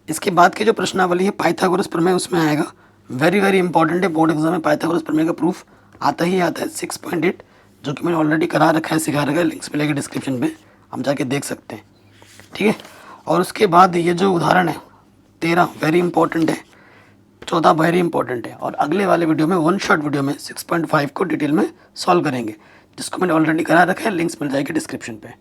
इसके बाद की जो प्रश्नावली है पाइथागोरस प्रमेय, उसमें आएगा, वेरी वेरी इंपॉर्टेंट है, बोर्ड एग्जाम में पाइथागोरस प्रमेय का प्रूफ आता ही आता है 6.8, जो कि मैंने ऑलरेडी करा रखा है, सिखा रखा है, लिंक्स मिलेगा डिस्क्रिप्शन में, हम जाके देख सकते हैं। ठीक है, और उसके बाद ये जो उदाहरण है 13 वेरी इंपॉर्टेंट है, 14 वेरी इंपॉर्टेंट है, और अगले वाले वीडियो में 1 शॉट वीडियो में 6.5 को डिटेल में सॉल्व करेंगे, जिसको मैंने ऑलरेडी करा रखा है, लिंक्स मिल जाएगी डिस्क्रिप्शन पे।